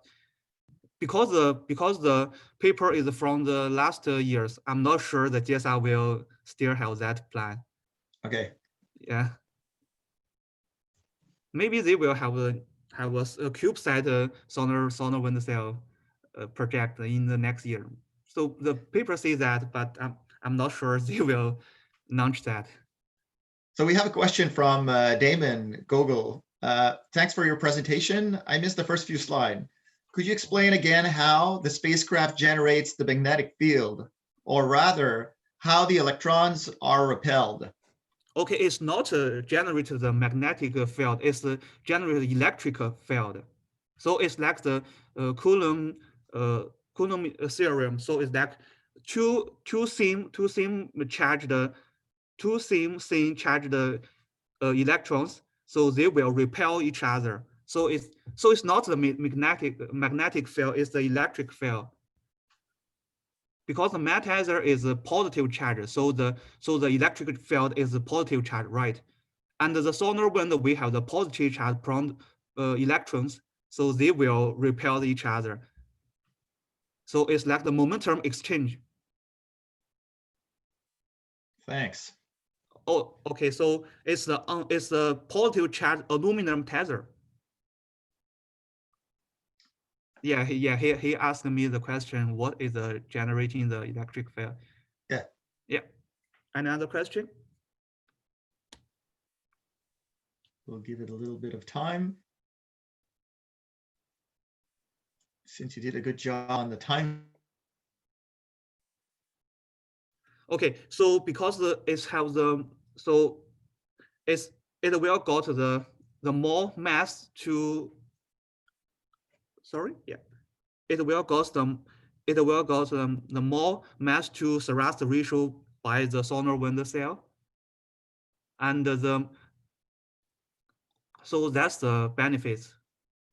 [SPEAKER 4] because the paper is from the last years, I'm not sure that JAXA will still have that plan.
[SPEAKER 2] Okay.
[SPEAKER 4] Yeah. Maybe they will have a CubeSat solar wind cell project in the next year. So the paper says that, but I'm not sure they will launch that.
[SPEAKER 2] So we have a question from Damon Gogol. Thanks for your presentation. I missed the first few slides. Could you explain again how the spacecraft generates the magnetic field, or rather, how the electrons are repelled?
[SPEAKER 4] Okay, it's not generated the magnetic field, it's generated electric field. So it's like the Coulomb theorem. So it's like two same charged electrons So they will repel each other. So it's not the magnetic field, it's the electric field. Because the magnetizer is a positive charge, so the electric field is a positive charge, right? And the solar wind, we have the positive charge from electrons, so they will repel each other. So it's like the momentum exchange.
[SPEAKER 2] Thanks.
[SPEAKER 4] Oh, okay. So it's the positive charge aluminum tether. Yeah, he asked me the question, what is generating the electric field?
[SPEAKER 2] Yeah.
[SPEAKER 4] Yeah. Another question?
[SPEAKER 2] We'll give it a little bit of time. Since you did a good job on the time.
[SPEAKER 4] Okay, so because it will go to the more mass to, sorry, yeah, it will go to the more mass to thrust ratio by the solar wind cell, and so that's the benefits.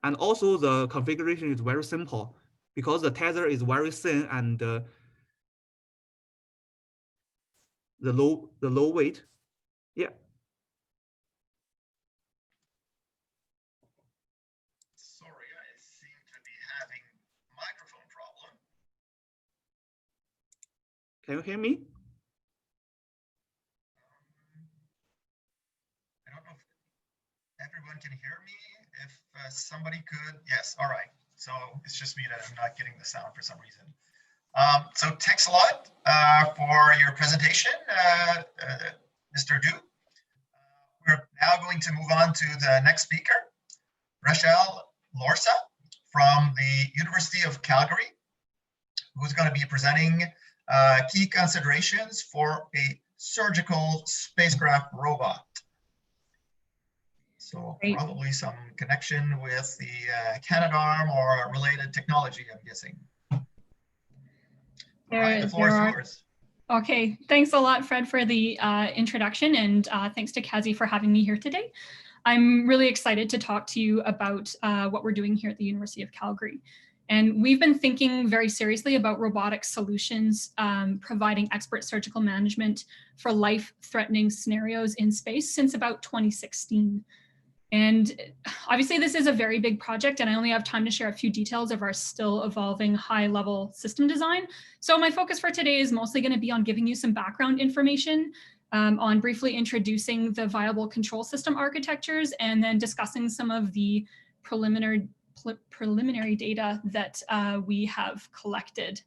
[SPEAKER 4] And also the configuration is very simple because the tether is very thin and the low weight. Yeah.
[SPEAKER 2] Sorry, I seem to be having a microphone problem.
[SPEAKER 4] Can you hear me?
[SPEAKER 2] I don't know if everyone can hear me. If somebody could, yes, all right. So it's just me that I'm not getting the sound for some reason. So thanks a lot for your presentation, Mr. Du. We're now going to move on to the next speaker, Rachael from the University of Calgary, who's going to be presenting key considerations for a surgical spacecraft robot. So
[SPEAKER 5] Great.
[SPEAKER 2] probably some connection with the Canadarm or related technology, I'm guessing. All right, the floor is yours.
[SPEAKER 5] Okay, thanks a lot, Fred, for the introduction, and thanks to CASI for having me here today. I'm really excited to talk to you about what we're doing here at the University of Calgary. And we've been thinking very seriously about robotic solutions, providing expert surgical management for life-threatening scenarios in space since about 2016. And obviously this is a very big project and I only have time to share a few details of our still evolving high-level system design. So my focus for today is mostly going to be on giving you some background information, on briefly introducing the viable control system architectures, and then discussing some of the preliminary data that we have collected.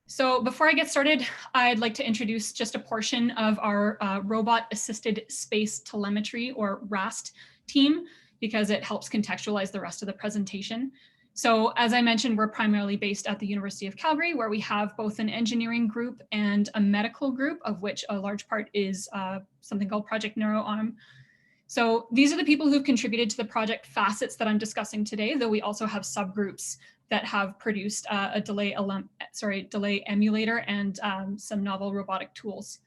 [SPEAKER 5] So before I get started, I'd like to introduce just a portion of our Robot-Assisted Space Telemetry, or RAST team, because it helps contextualize the rest of the presentation. So as I mentioned, we're primarily based at the University of Calgary, where we have both an engineering group and a medical group, of which a large part is something called Project NeuroArm. So these are the people who've contributed to the project facets that I'm discussing today, though we also have subgroups that have produced a delay emulator and some novel robotic tools.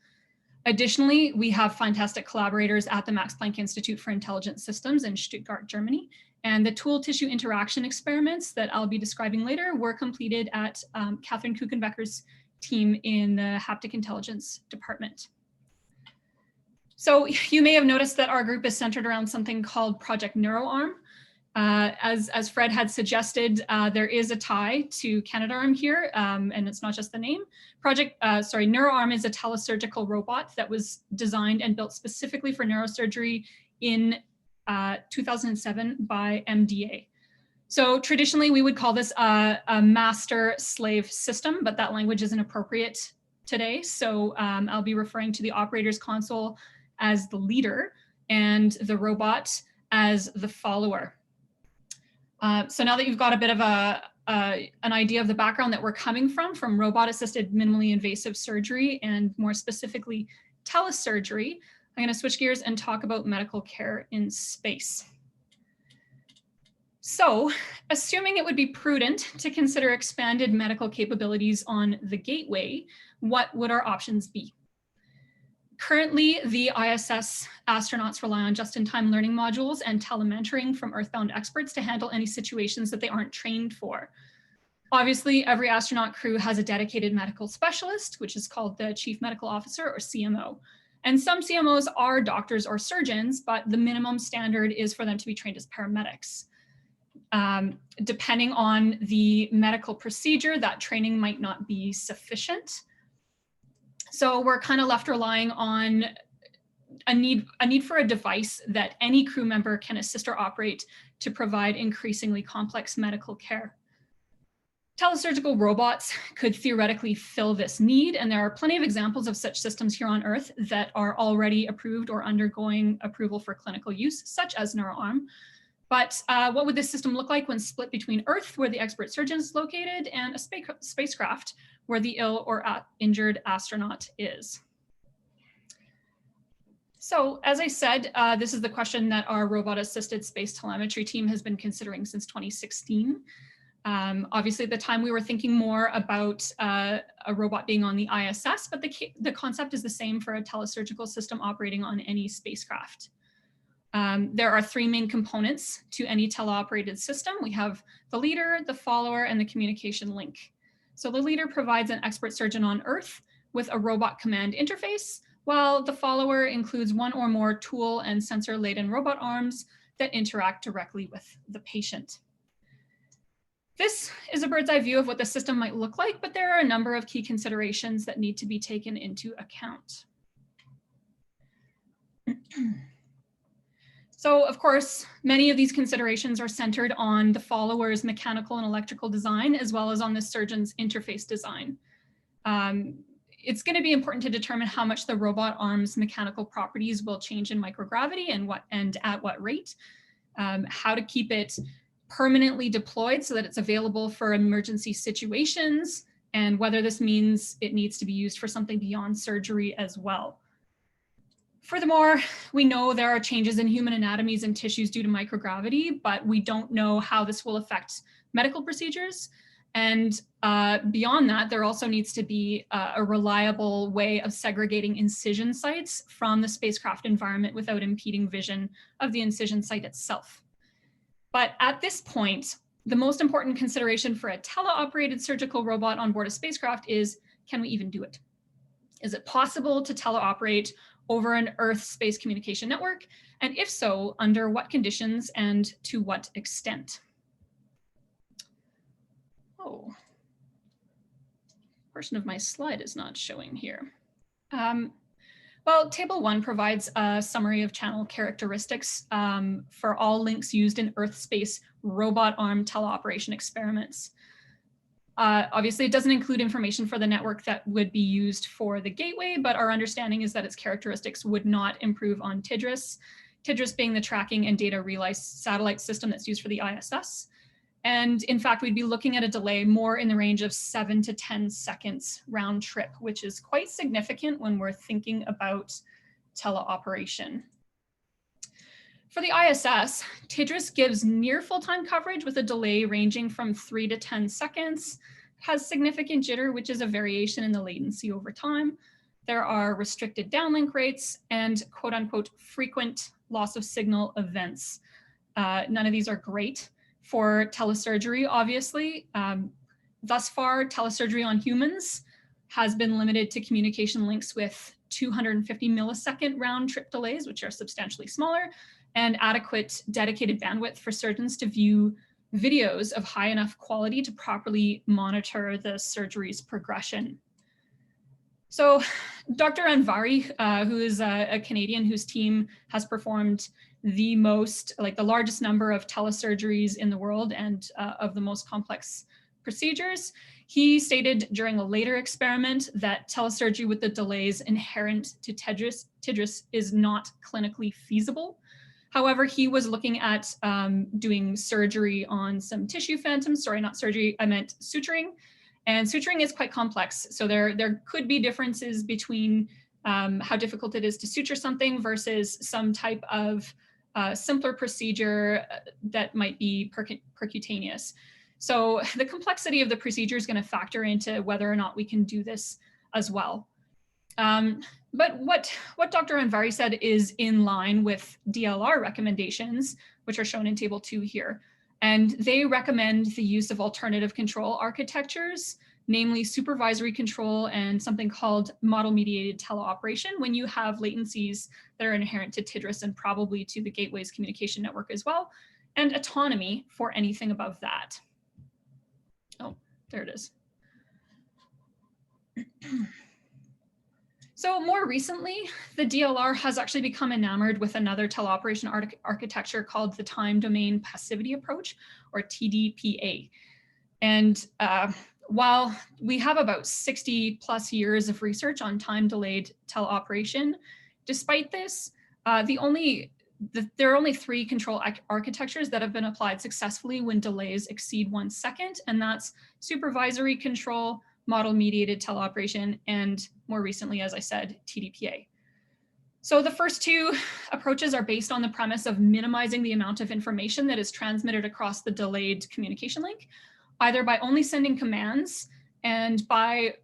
[SPEAKER 5] Additionally, we have fantastic collaborators at the Max Planck Institute for Intelligent Systems in Stuttgart, Germany. And the tool-tissue interaction experiments that I'll be describing later were completed at Catherine Kuchenbecker's team in the Haptic Intelligence Department. So you may have noticed that our group is centered around something called Project NeuroArm. As Fred had suggested, there is a tie to Canadarm here, and it's not just the name. NeuroArm is a telesurgical robot that was designed and built specifically for neurosurgery in 2007 by MDA. So traditionally, we would call this a master-slave system, but that language isn't appropriate today. So I'll be referring to the operator's console as the leader and the robot as the follower. So now that you've got a bit of an idea of the background that we're coming from robot-assisted minimally invasive surgery and more specifically telesurgery, I'm going to switch gears and talk about medical care in space. So, assuming it would be prudent to consider expanded medical capabilities on the Gateway, what would our options be? Currently, the ISS astronauts rely on just-in-time learning modules and telementoring from Earthbound experts to handle any situations that they aren't trained for. Obviously, every astronaut crew has a dedicated medical specialist, which is called the Chief Medical Officer, or CMO. And some CMOs are doctors or surgeons, but the minimum standard is for them to be trained as paramedics. Depending on the medical procedure, that training might not be sufficient. So we're kind of left relying on a need for a device that any crew member can assist or operate to provide increasingly complex medical care. Telesurgical robots could theoretically fill this need, and there are plenty of examples of such systems here on Earth that are already approved or undergoing approval for clinical use, such as NeuroArm. But what would this system look like when split between Earth, where the expert surgeon is located, and a spacecraft, where the ill or injured astronaut is? So, as I said, this is the question that our robot-assisted space telemetry team has been considering since 2016. Obviously, at the time, we were thinking more about a robot being on the ISS, but the concept is the same for a telesurgical system operating on any spacecraft. There are three main components to any teleoperated system. We have the leader, the follower, and the communication link. So the leader provides an expert surgeon on Earth with a robot command interface, while the follower includes one or more tool and sensor-laden robot arms that interact directly with the patient. This is a bird's eye view of what the system might look like, but there are a number of key considerations that need to be taken into account. So, of course, many of these considerations are centered on the follower's mechanical and electrical design, as well as on the surgeon's interface design. It's going to be important to determine how much the robot arm's mechanical properties will change in microgravity and at what rate, how to keep it permanently deployed so that it's available for emergency situations, and whether this means it needs to be used for something beyond surgery as well. Furthermore, we know there are changes in human anatomies and tissues due to microgravity, but we don't know how this will affect medical procedures. And beyond that, there also needs to be a reliable way of segregating incision sites from the spacecraft environment without impeding vision of the incision site itself. But at this point, the most important consideration for a teleoperated surgical robot on board a spacecraft is, can we even do it? Is it possible to teleoperate over an Earth space communication network? And if so, under what conditions and to what extent? Oh, portion of my slide is not showing here. Well, Table 1 provides a summary of channel characteristics for all links used in Earth space robot arm teleoperation experiments. Obviously, it doesn't include information for the network that would be used for the gateway, but our understanding is that its characteristics would not improve on TDRS, TDRS being the tracking and data relay satellite system that's used for the ISS. And in fact, we'd be looking at a delay more in the range of 7 to 10 seconds round trip, which is quite significant when we're thinking about teleoperation. For the ISS, TDRS gives near full-time coverage with a delay ranging from 3 to 10 seconds, has significant jitter, which is a variation in the latency over time. There are restricted downlink rates and quote unquote frequent loss of signal events. None of these are great for telesurgery, obviously. Thus far, telesurgery on humans has been limited to communication links with 250 millisecond round trip delays, which are substantially smaller, and adequate dedicated bandwidth for surgeons to view videos of high enough quality to properly monitor the surgery's progression. So Dr. Anvari, who is a Canadian whose team has performed the largest number of telesurgeries in the world and of the most complex procedures, he stated during a later experiment that telesurgery with the delays inherent to TDRS is not clinically feasible. However, he was looking at doing surgery on some tissue phantoms. Sorry, not surgery, I meant suturing. And suturing is quite complex. So there could be differences between how difficult it is to suture something versus some type of simpler procedure that might be percutaneous. So the complexity of the procedure is going to factor into whether or not we can do this as well. But what Dr. Anvari said is in line with DLR recommendations, which are shown in table 2 here. And they recommend the use of alternative control architectures, namely supervisory control and something called model-mediated teleoperation when you have latencies that are inherent to TDRS and probably to the gateway's communication network as well, and autonomy for anything above that. Oh, there it is. So more recently, the DLR has actually become enamored with another teleoperation architecture called the time domain passivity approach, or TDPA. And while we have about 60 plus years of research on time delayed teleoperation, despite this, there are only 3 control architectures that have been applied successfully when delays exceed 1 second, and that's supervisory control, model-mediated teleoperation, and more recently, as I said, TDPA. So the first 2 approaches are based on the premise of minimizing the amount of information that is transmitted across the delayed communication link, either by only sending commands and by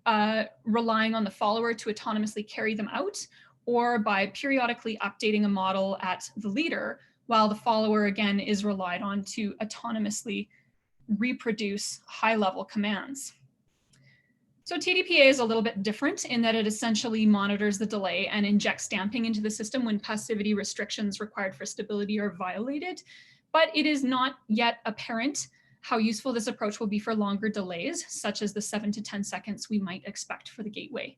[SPEAKER 5] relying on the follower to autonomously carry them out, or by periodically updating a model at the leader, while the follower again is relied on to autonomously reproduce high-level commands. So TDPA is a little bit different in that it essentially monitors the delay and injects damping into the system when passivity restrictions required for stability are violated, but it is not yet apparent how useful this approach will be for longer delays, such as the 7 to 10 seconds we might expect for the gateway.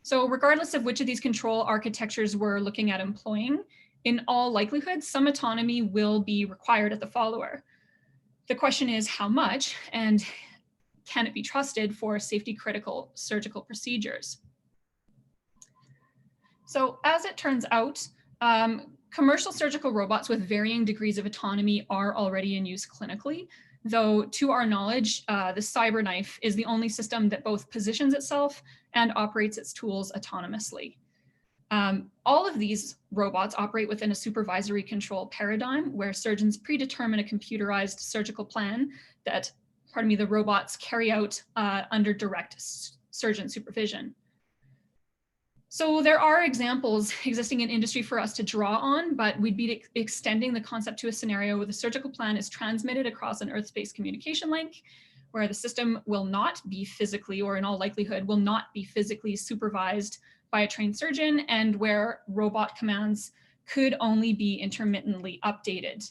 [SPEAKER 5] So regardless of which of these control architectures we're looking at employing, in all likelihood, some autonomy will be required at the follower. The question is how much, and can it be trusted for safety critical surgical procedures? So as it turns out, commercial surgical robots with varying degrees of autonomy are already in use clinically, though to our knowledge, the CyberKnife is the only system that both positions itself and operates its tools autonomously. All of these robots operate within a supervisory control paradigm where surgeons predetermine a computerized surgical plan that the robots carry out under direct surgeon supervision. So there are examples existing in industry for us to draw on, but we'd be extending the concept to a scenario where the surgical plan is transmitted across an Earth-space communication link, where the system will not be physically, or in all likelihood, will not be physically supervised by a trained surgeon, and where robot commands could only be intermittently updated.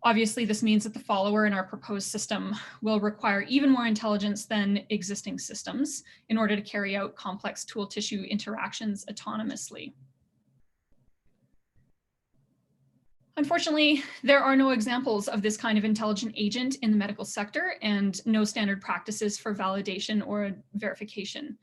[SPEAKER 5] Obviously, this means that the follower in our proposed system will require even more intelligence than existing systems in order to carry out complex tool tissue interactions autonomously. Unfortunately, there are no examples of this kind of intelligent agent in the medical sector and no standard practices for validation or verification.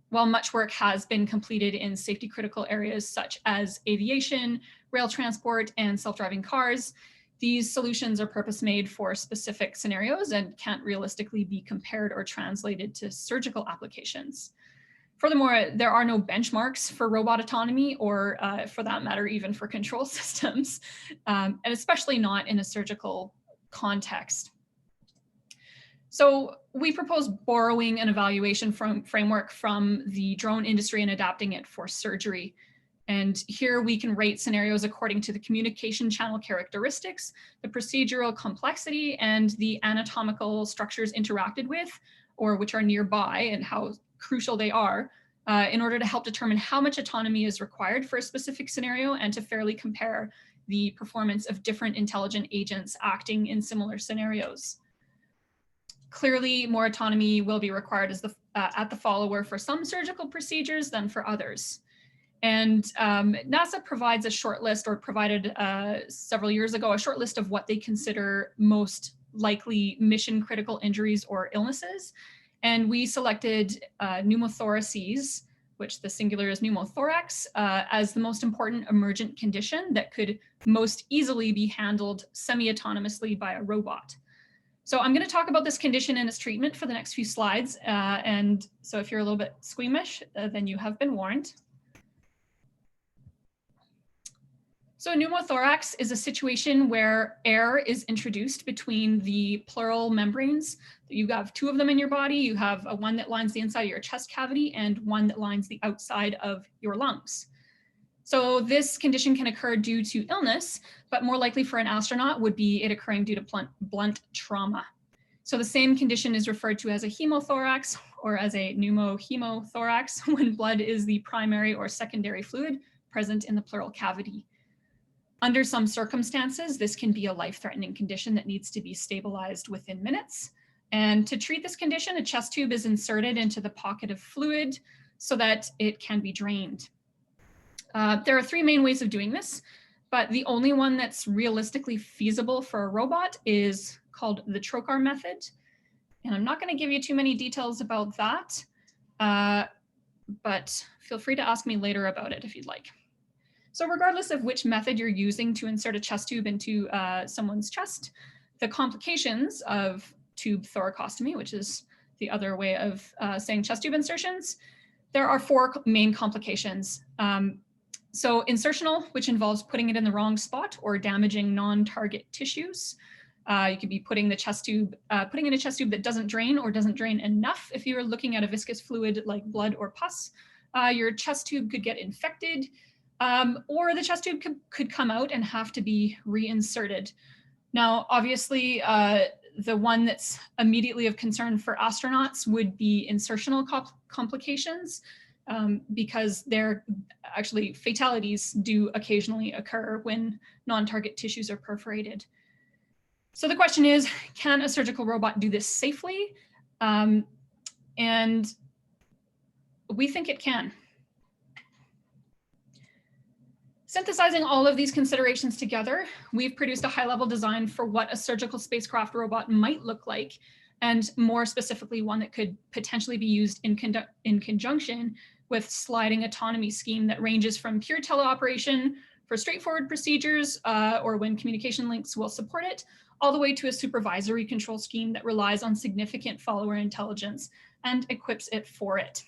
[SPEAKER 5] While much work has been completed in safety critical areas such as aviation, rail transport, and self-driving cars, these solutions are purpose-made for specific scenarios and can't realistically be compared or translated to surgical applications. Furthermore, there are no benchmarks for robot autonomy or, for that matter, even for control systems, and especially not in a surgical context. So we propose borrowing an evaluation framework from the drone industry and adapting it for surgery. And here we can rate scenarios according to the communication channel characteristics, the procedural complexity, and the anatomical structures interacted with, or which are nearby, and how crucial they are, in order to help determine how much autonomy is required for a specific scenario and to fairly compare the performance of different intelligent agents acting in similar scenarios. Clearly, more autonomy will be required as at the follower for some surgical procedures than for others. And NASA provides a short list, or provided several years ago, a short list of what they consider most likely mission critical injuries or illnesses. And we selected pneumothoraces, which the singular is pneumothorax, as the most important emergent condition that could most easily be handled semi-autonomously by a robot. So I'm going to talk about this condition and its treatment for the next few slides. And so if you're a little bit squeamish, then you have been warned. So a pneumothorax is a situation where air is introduced between the pleural membranes You have two of them in your body. You have one that lines the inside of your chest cavity and one that lines the outside of your lungs. So this condition can occur due to illness, but more likely for an astronaut would be it occurring due to blunt trauma. So the same condition is referred to as a hemothorax or as a pneumohemothorax when blood is the primary or secondary fluid present in the pleural cavity. Under some circumstances, this can be a life-threatening condition that needs to be stabilized within minutes. And to treat this condition, a chest tube is inserted into the pocket of fluid so that it can be drained. There are three main ways of doing this, but the only one that's realistically feasible for a robot is called the trocar method. And I'm not going to give you too many details about that, but feel free to ask me later about it if you'd like. So regardless of which method you're using to insert a chest tube into someone's chest, the complications of tube thoracostomy, which is the other way of saying chest tube insertions, there are four main complications. So insertional, which involves putting it in the wrong spot or damaging non-target tissues. You could be putting in a chest tube that doesn't drain or doesn't drain enough. If you're looking at a viscous fluid like blood or pus, your chest tube could get infected, or the chest tube could come out and have to be reinserted. Now, obviously, the one that's immediately of concern for astronauts would be insertional complications, because actually fatalities do occasionally occur when non-target tissues are perforated. So the question is, can a surgical robot do this safely? And we think it can. Synthesizing all of these considerations together, we've produced a high-level design for what a surgical spacecraft robot might look like, and more specifically, one that could potentially be used in conjunction with sliding autonomy scheme that ranges from pure teleoperation for straightforward procedures or when communication links will support it, all the way to a supervisory control scheme that relies on significant follower intelligence and equips it for it.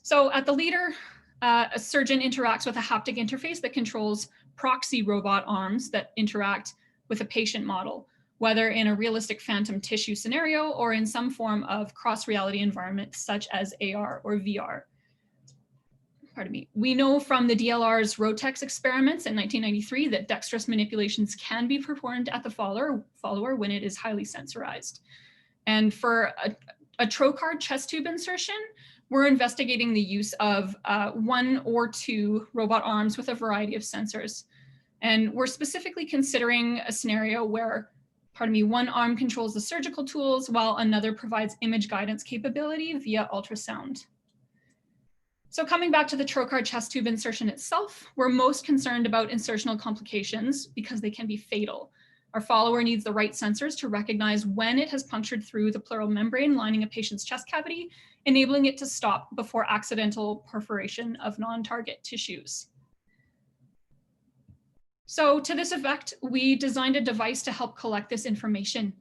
[SPEAKER 5] So at the leader, a surgeon interacts with a haptic interface that controls proxy robot arms that interact with a patient model, whether in a realistic phantom tissue scenario or in some form of cross-reality environment such as AR or VR. Pardon me. We know from the DLR's Rotex experiments in 1993 that dexterous manipulations can be performed at the follower when it is highly sensorized. And for a trocar chest tube insertion, we're investigating the use of 1 or 2 robot arms with a variety of sensors. And we're specifically considering a scenario where, one arm controls the surgical tools while another provides image guidance capability via ultrasound. So coming back to the trocar chest tube insertion itself, we're most concerned about insertional complications because they can be fatal. Our follower needs the right sensors to recognize when it has punctured through the pleural membrane lining a patient's chest cavity, enabling it to stop before accidental perforation of non-target tissues. So to this effect, we designed a device to help collect this information.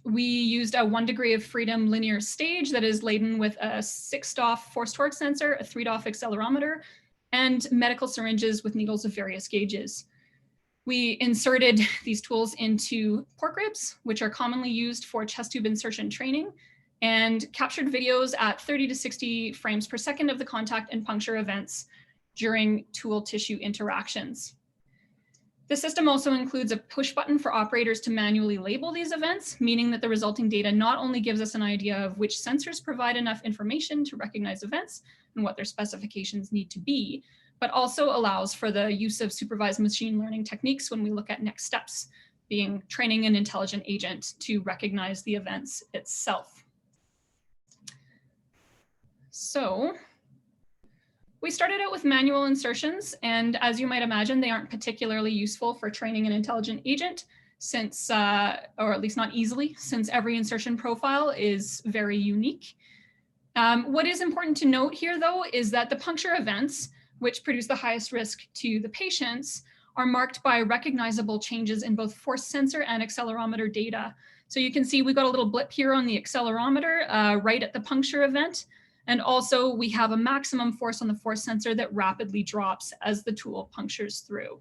[SPEAKER 5] We used a 1 degree of freedom linear stage that is laden with a 6-DOF force torque sensor, a 3-DOF accelerometer, and medical syringes with needles of various gauges. We inserted these tools into pork ribs, which are commonly used for chest tube insertion training, and captured videos at 30 to 60 frames per second of the contact and puncture events during tool tissue interactions. The system also includes a push button for operators to manually label these events, meaning that the resulting data not only gives us an idea of which sensors provide enough information to recognize events and what their specifications need to be, but also allows for the use of supervised machine learning techniques when we look at next steps, being training an intelligent agent to recognize the events itself. So we started out with manual insertions, and as you might imagine, they aren't particularly useful for training an intelligent agent since, or at least not easily, since every insertion profile is very unique. What is important to note here, though, is that the puncture events, which produce the highest risk to the patients, are marked by recognizable changes in both force sensor and accelerometer data. So you can see we've got a little blip here on the accelerometer right at the puncture event. And also we have a maximum force on the force sensor that rapidly drops as the tool punctures through.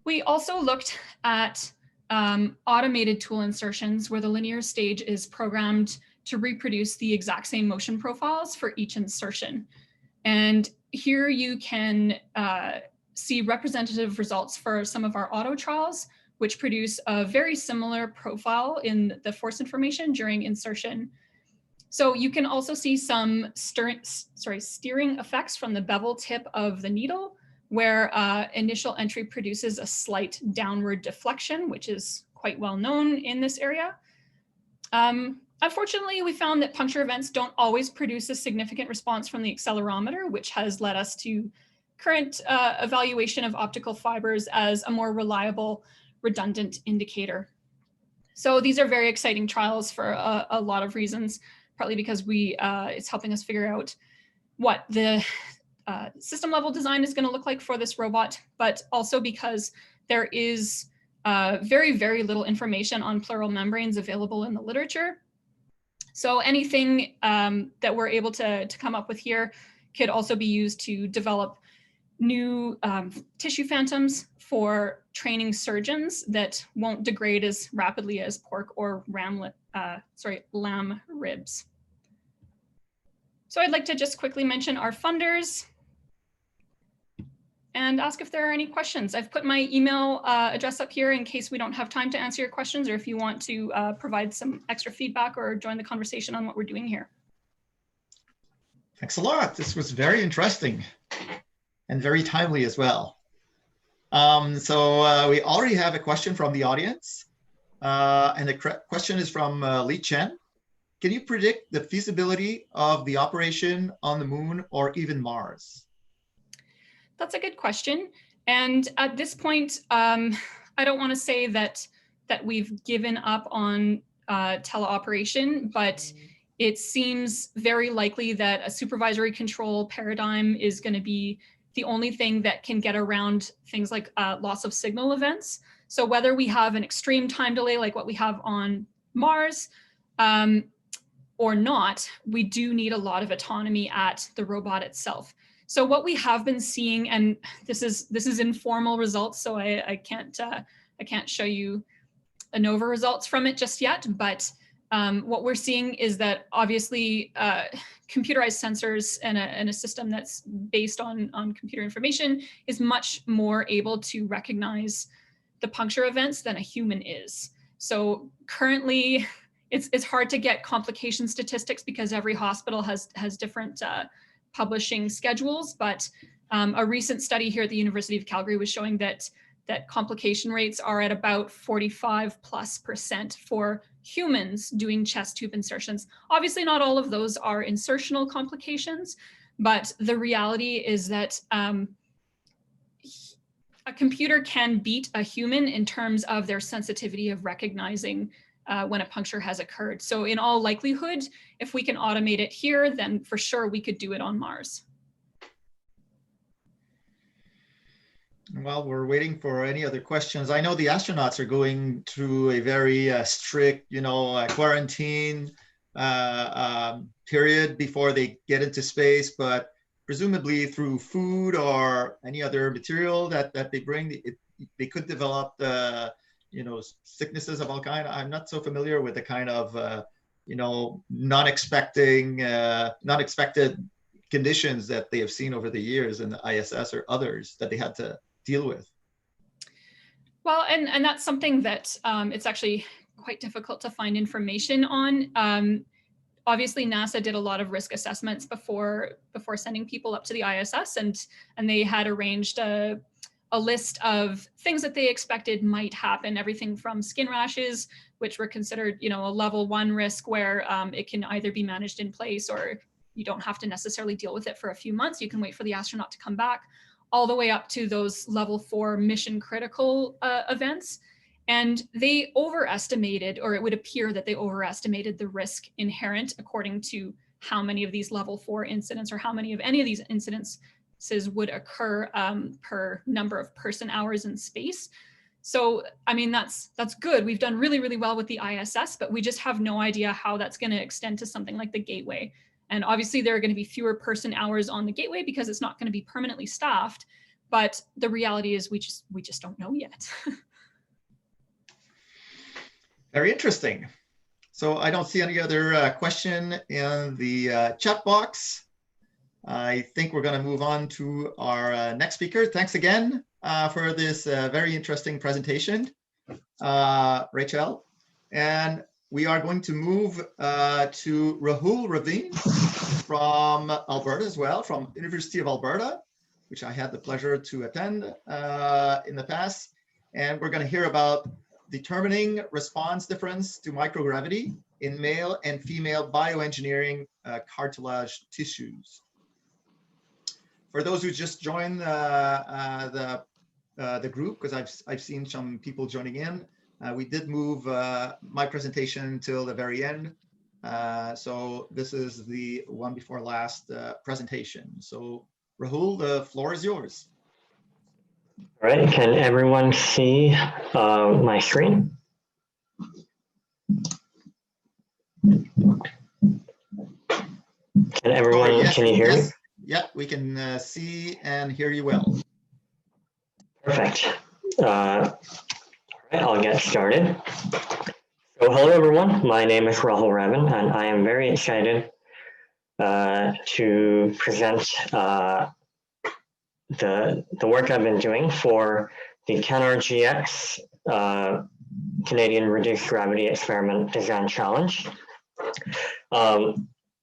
[SPEAKER 5] We also looked at automated tool insertions where the linear stage is programmed to reproduce the exact same motion profiles for each insertion. And here you can see representative results for some of our auto trials, which produce a very similar profile in the force information during insertion. So you can also see some steering effects from the bevel tip of the needle, where initial entry produces a slight downward deflection, which is quite well known in this area. Unfortunately, we found that puncture events don't always produce a significant response from the accelerometer, which has led us to current evaluation of optical fibers as a more reliable, redundant indicator. So these are very exciting trials for a lot of reasons, partly because it's helping us figure out what the system level design is going to look like for this robot, but also because there is very, very little information on pleural membranes available in the literature. So anything that we're able to come up with here could also be used to develop new tissue phantoms for training surgeons that won't degrade as rapidly as pork or lamb ribs. So I'd like to just quickly mention our funders and ask if there are any questions. I've put my email address up here in case we don't have time to answer your questions, or if you want to provide some extra feedback or join the conversation on what we're doing here.
[SPEAKER 2] Thanks a lot. This was very interesting and very timely as well. So we already have a question from the audience. And the question is from Lee Chen. Can you predict the feasibility of the operation on the moon or even Mars?
[SPEAKER 5] That's a good question. And at this point, I don't want to say that we've given up on teleoperation, but it seems very likely that a supervisory control paradigm is going to be the only thing that can get around things like loss of signal events. So whether we have an extreme time delay like what we have on Mars or not, we do need a lot of autonomy at the robot itself. So what we have been seeing, and this is informal results, so I can't show you ANOVA results from it just yet, but what we're seeing is that obviously computerized sensors and a system that's based on computer information is much more able to recognize the puncture events than a human is. So currently it's hard to get complication statistics because every hospital has different publishing schedules, but a recent study here at the University of Calgary was showing that complication rates are at about 45+% for humans doing chest tube insertions. Obviously, not all of those are insertional complications, but the reality is that a computer can beat a human in terms of their sensitivity of recognizing when a puncture has occurred. So in all likelihood, if we can automate it here, then for sure we could do it on Mars.
[SPEAKER 2] While we're waiting for any other questions, I know the astronauts are going through a very strict, quarantine period before they get into space, but presumably through food or any other material that they bring, they could develop sicknesses of all kind. I'm not so familiar with the kind of non-expected conditions that they have seen over the years in the ISS or others that they had to deal with.
[SPEAKER 5] Well, and that's something that it's actually quite difficult to find information on. Obviously, NASA did a lot of risk assessments before sending people up to the ISS, and they had arranged a list of things that they expected might happen, everything from skin rashes, which were considered, a level 1 risk where it can either be managed in place or you don't have to necessarily deal with it for a few months. You can wait for the astronaut to come back, all the way up to those level 4 mission critical events. And they overestimated, or it would appear that they overestimated the risk inherent according to how many of these level 4 incidents or how many of any of these incidences would occur per number of person hours in space. So, I mean, that's good. We've done really, really well with the ISS, but we just have no idea how that's going to extend to something like the Gateway. And obviously there are going to be fewer person hours on the Gateway because it's not going to be permanently staffed. But the reality is we just don't know yet.
[SPEAKER 2] Very interesting. So I don't see any other question in the chat box. I think we're going to move on to our next speaker. Thanks again for this very interesting presentation, Rachael. And we are going to move to Rahul Ravin from Alberta as well, from University of Alberta, which I had the pleasure to attend in the past. And we're going to hear about determining response difference to microgravity in male and female bioengineering cartilage tissues. For those who just joined the group, because I've seen some people joining in, we did move my presentation until the very end. So this is the one before last presentation. So Rahul, the floor is yours.
[SPEAKER 6] All right, can everyone see my screen? Can everyone,
[SPEAKER 2] yes,
[SPEAKER 6] can you hear me?
[SPEAKER 2] Yeah, we can see and hear you well.
[SPEAKER 6] Perfect. All right, I'll get started. So hello everyone, my name is Rahul Ravin and I am very excited to present the work I've been doing for the CanRGX Canadian Reduced Gravity Experiment Design Challenge. I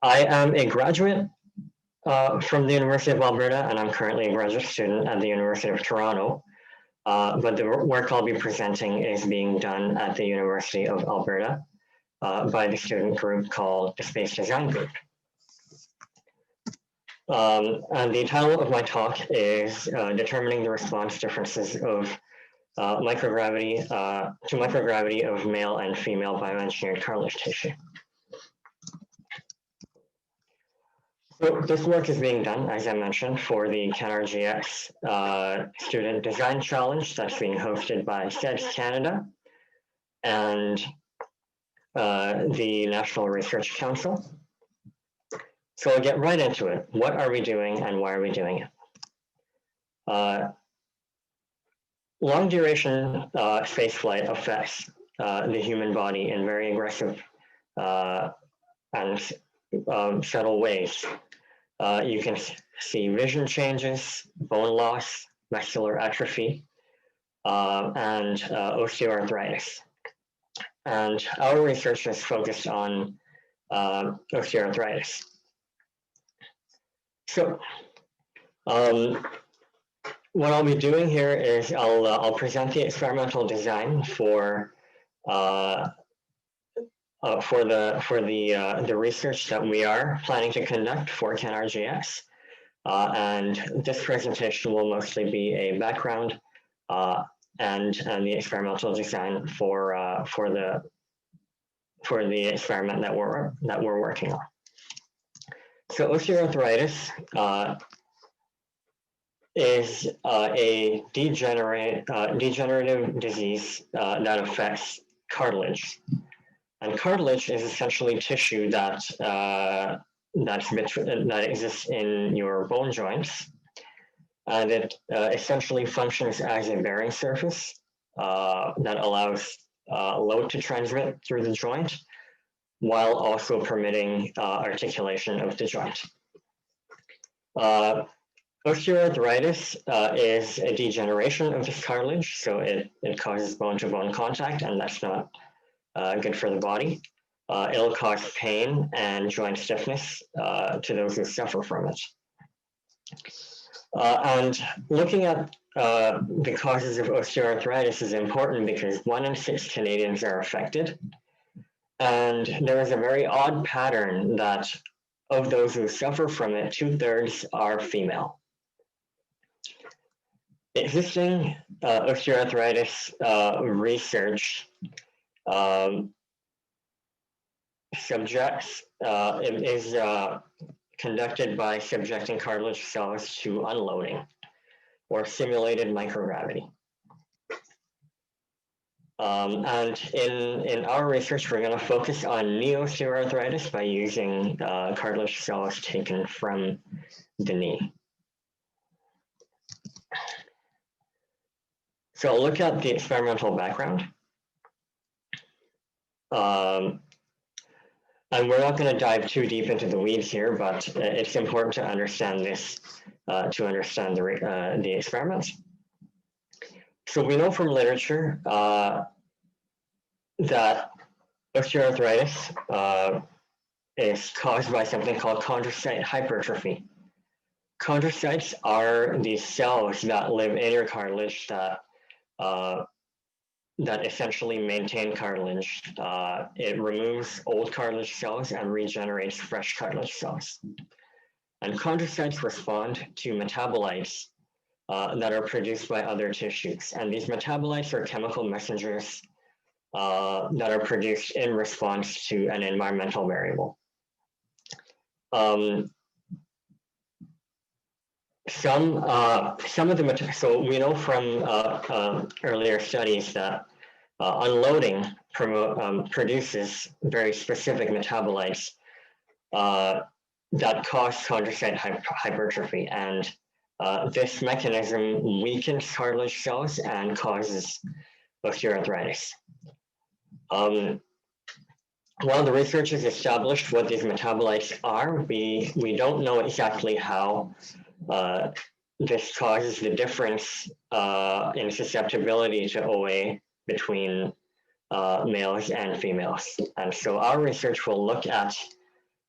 [SPEAKER 6] am a graduate from the University of Alberta, and I'm currently a graduate student at the University of Toronto. But the work I'll be presenting is being done at the University of Alberta by the student group called the Space Design Group. And the title of my talk is determining the response differences of microgravity to microgravity of male and female bioengineered cartilage tissue. So this work is being done, as I mentioned, for the CanRGX Student Design Challenge that's being hosted by SEDS Canada and the National Research Council. So I'll get right into it. What are we doing and why are we doing it? Long duration spaceflight affects the human body in very aggressive and subtle ways. You can see vision changes, bone loss, muscular atrophy, and osteoarthritis. And our research is focused on osteoarthritis. So what I'll be doing here is I'll present the experimental design for the research that we are planning to conduct for CanRGX. And this presentation will mostly be a background and the experimental design for the experiment that we're working on. So osteoarthritis is a degenerative disease that affects cartilage. And cartilage is essentially tissue that exists in your bone joints, and it essentially functions as a bearing surface that allows load to transmit through the joint, while also permitting articulation of the joint. Osteoarthritis is a degeneration of this cartilage, so it causes bone-to-bone contact, and that's not good for the body. It'll cause pain and joint stiffness to those who suffer from it. And looking at the causes of osteoarthritis is important because 1 in 6 Canadians are affected. And there is a very odd pattern that of those who suffer from it, 2/3 are female. Existing osteoarthritis research is conducted by subjecting cartilage cells to unloading or simulated microgravity. And in our research, we're going to focus on knee osteoarthritis by using cartilage cells taken from the knee. So I'll look at the experimental background. And we're not going to dive too deep into the weeds here, but it's important to understand this, to understand the experiments. So we know from literature that osteoarthritis is caused by something called chondrocyte hypertrophy. Chondrocytes are these cells that live in your cartilage that that essentially maintain cartilage. It removes old cartilage cells and regenerates fresh cartilage cells. And chondrocytes respond to metabolites that are produced by other tissues. And these metabolites are chemical messengers that are produced in response to an environmental variable. Some of the, so we know from earlier studies that unloading produces very specific metabolites that cause chondrocyte hypertrophy. And this mechanism weakens cartilage cells and causes osteoarthritis. While the research has established what these metabolites are, we don't know exactly how this causes the difference in susceptibility to OA between males and females. And so our research will look at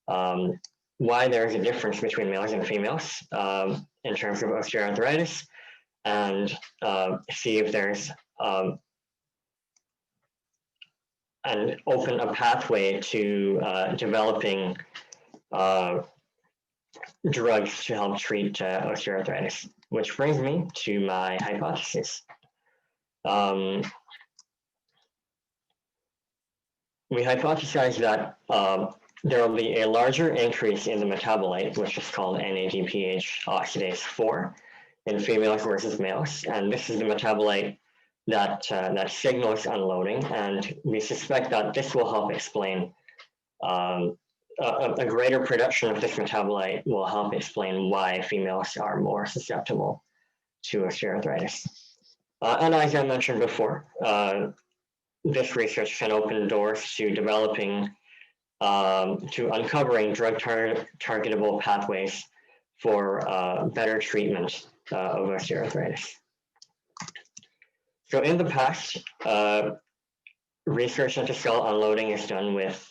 [SPEAKER 6] why there's a difference between males and females in terms of osteoarthritis, and see if there's and open a pathway to developing drugs to help treat osteoarthritis, which brings me to my hypothesis. We hypothesize that there will be a larger increase in the metabolite, which is called NADPH oxidase 4 in females versus males. And this is the metabolite that, that signals unloading. And we suspect that this will help explain a greater production of this metabolite will help explain why females are more susceptible to osteoarthritis. And as I mentioned before, this research can open doors to developing, to uncovering drug targetable pathways for better treatment of osteoarthritis. So in the past, research into cell unloading is done with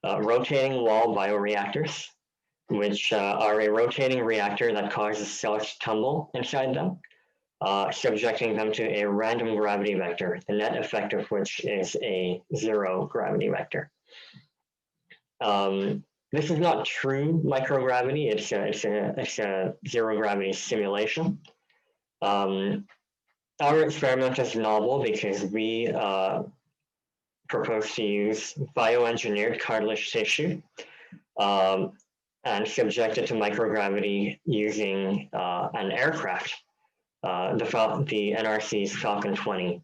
[SPEAKER 6] rotating wall bioreactors, which are a rotating reactor that causes cells to tumble inside them, subjecting them to a random gravity vector, the net effect of which is a zero gravity vector. This is not true microgravity, it's a zero gravity simulation. Our experiment is novel because we propose to use bioengineered cartilage tissue and subject it to microgravity using an aircraft, the NRC's Falcon 20,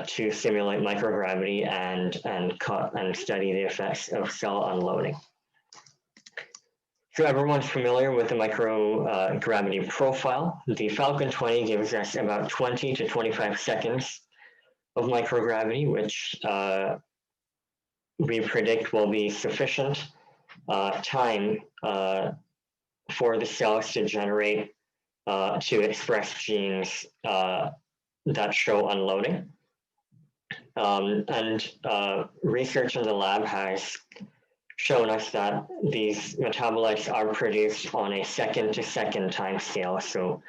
[SPEAKER 6] to simulate microgravity and study the effects of cell unloading. So everyone's familiar with the microgravity profile. The Falcon 20 gives us about 20 to 25 seconds of microgravity, which we predict will be sufficient time for the cells to generate, to express genes that show unloading. Research in the lab has shown us that these metabolites are produced on a second-to-second time scale. So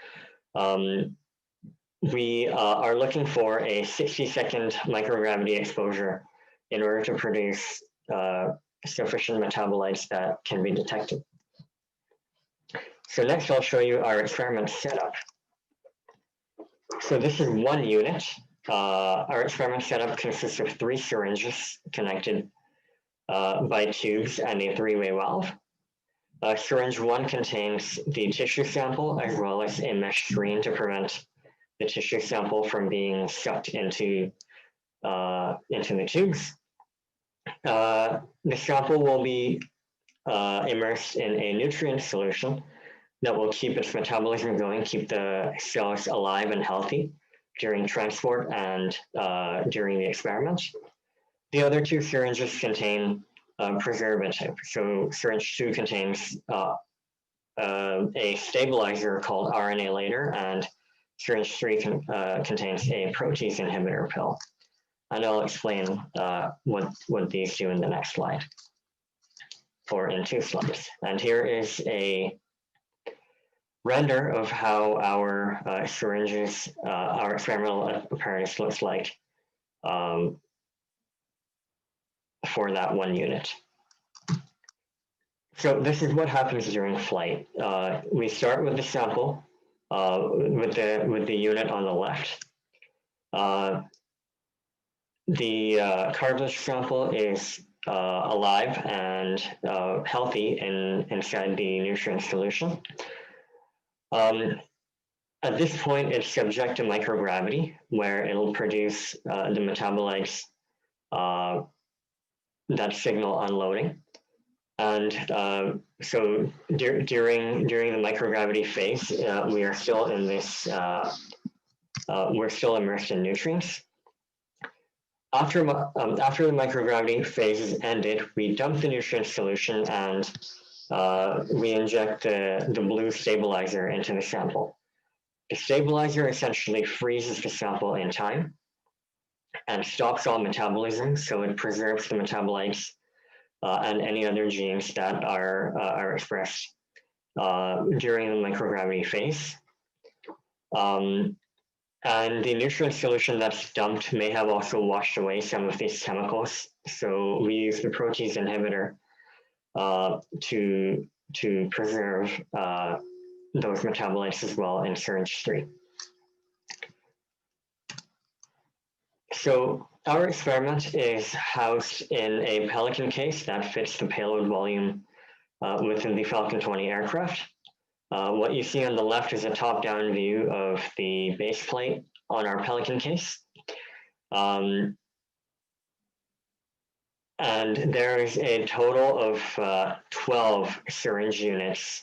[SPEAKER 6] we are looking for a 60-second microgravity exposure in order to produce sufficient metabolites that can be detected. So next I'll show you our experiment setup. So this is one unit. Our experiment setup consists of 3 syringes connected by tubes and a 3-way valve. Syringe 1 contains the tissue sample as well as a mesh screen to prevent the tissue sample from being sucked into the tubes. The sample will be immersed in a nutrient solution that will keep its metabolism going, keep the cells alive and healthy during transport and during the experiment. The other two syringes contain preservative. So syringe 2 contains a stabilizer called RNA-later, and syringe 3 contains a protease inhibitor pill. And I'll explain what these do in the next slide, or in 2 slides. And here is a render of how our syringes, our experimental apparatus looks like for that one unit. So this is what happens during flight. We start with the sample with the unit on the left. The cartilage sample is alive and healthy inside the nutrient solution. At this point, it's subject to microgravity, where it'll produce the metabolites that signal unloading. And so during the microgravity phase, we are still in this, we're still immersed in nutrients. After the microgravity phase is ended, we dump the nutrient solution and we inject the blue stabilizer into the sample. The stabilizer essentially freezes the sample in time and stops all metabolism, so it preserves the metabolites and any other genes that are expressed during the microgravity phase. And the nutrient solution that's dumped may have also washed away some of these chemicals. So we use the protease inhibitor to preserve those metabolites as well in syringe 3. So our experiment is housed in a Pelican case that fits the payload volume within the Falcon 20 aircraft. What you see on the left is a top-down view of the base plate on our Pelican case. And there is a total of 12 syringe units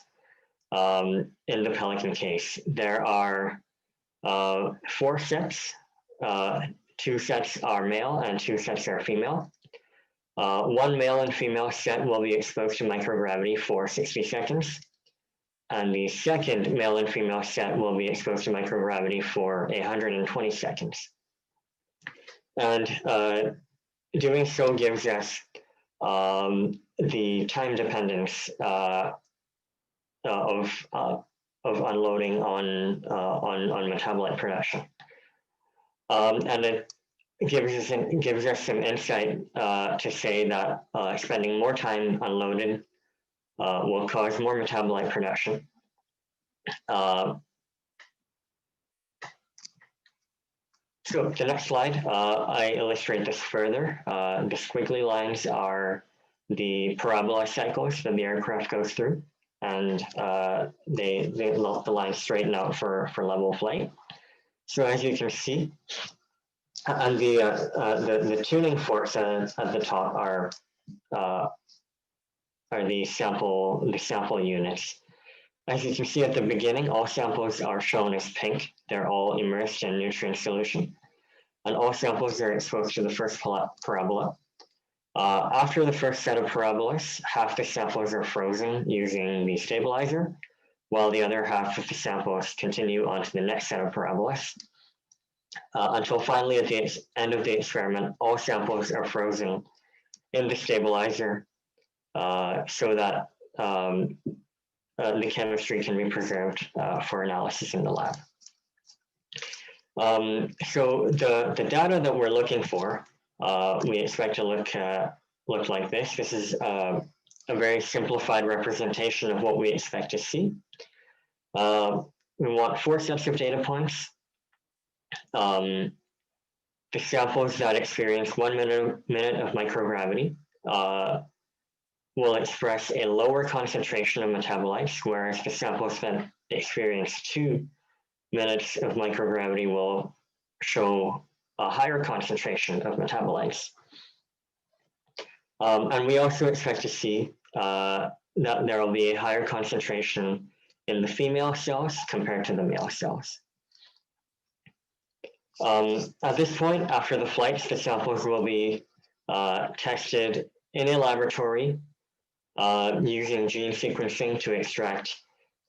[SPEAKER 6] in the Pelican case. There are 4 sets. 2 sets are male and 2 sets are female. 1 male and female set will be exposed to microgravity for 60 seconds. And the second male and female set will be exposed to microgravity for 120 seconds. And doing so gives us the time dependence of unloading on metabolite production. And it gives us some insight to say that spending more time unloaded will cause more metabolite production. So the next slide, I illustrate this further. The squiggly lines are the parabola cycles that the aircraft goes through, and the lines straighten out for level flight. So as you can see, and the tuning forks at the top are the sample units. As you can see at the beginning, all samples are shown as pink. They're all immersed in nutrient solution, and all samples are exposed to the first parabola. After the first set of parabolas, half the samples are frozen using the stabilizer, while the other half of the samples continue onto the next set of parabolas. Until finally, at the end of the experiment, all samples are frozen in the stabilizer so that the chemistry can be preserved for analysis in the lab. So the data that we're looking for, we expect to look like this. This is a very simplified representation of what we expect to see. We want 4 sets of data points. The samples that experience 1 minute of microgravity will express a lower concentration of metabolites, whereas the samples that experience 2 minutes of microgravity will show a higher concentration of metabolites. And we also expect to see that there will be a higher concentration in the female cells compared to the male cells. At this point, after the flights, the samples will be tested in a laboratory using gene sequencing to extract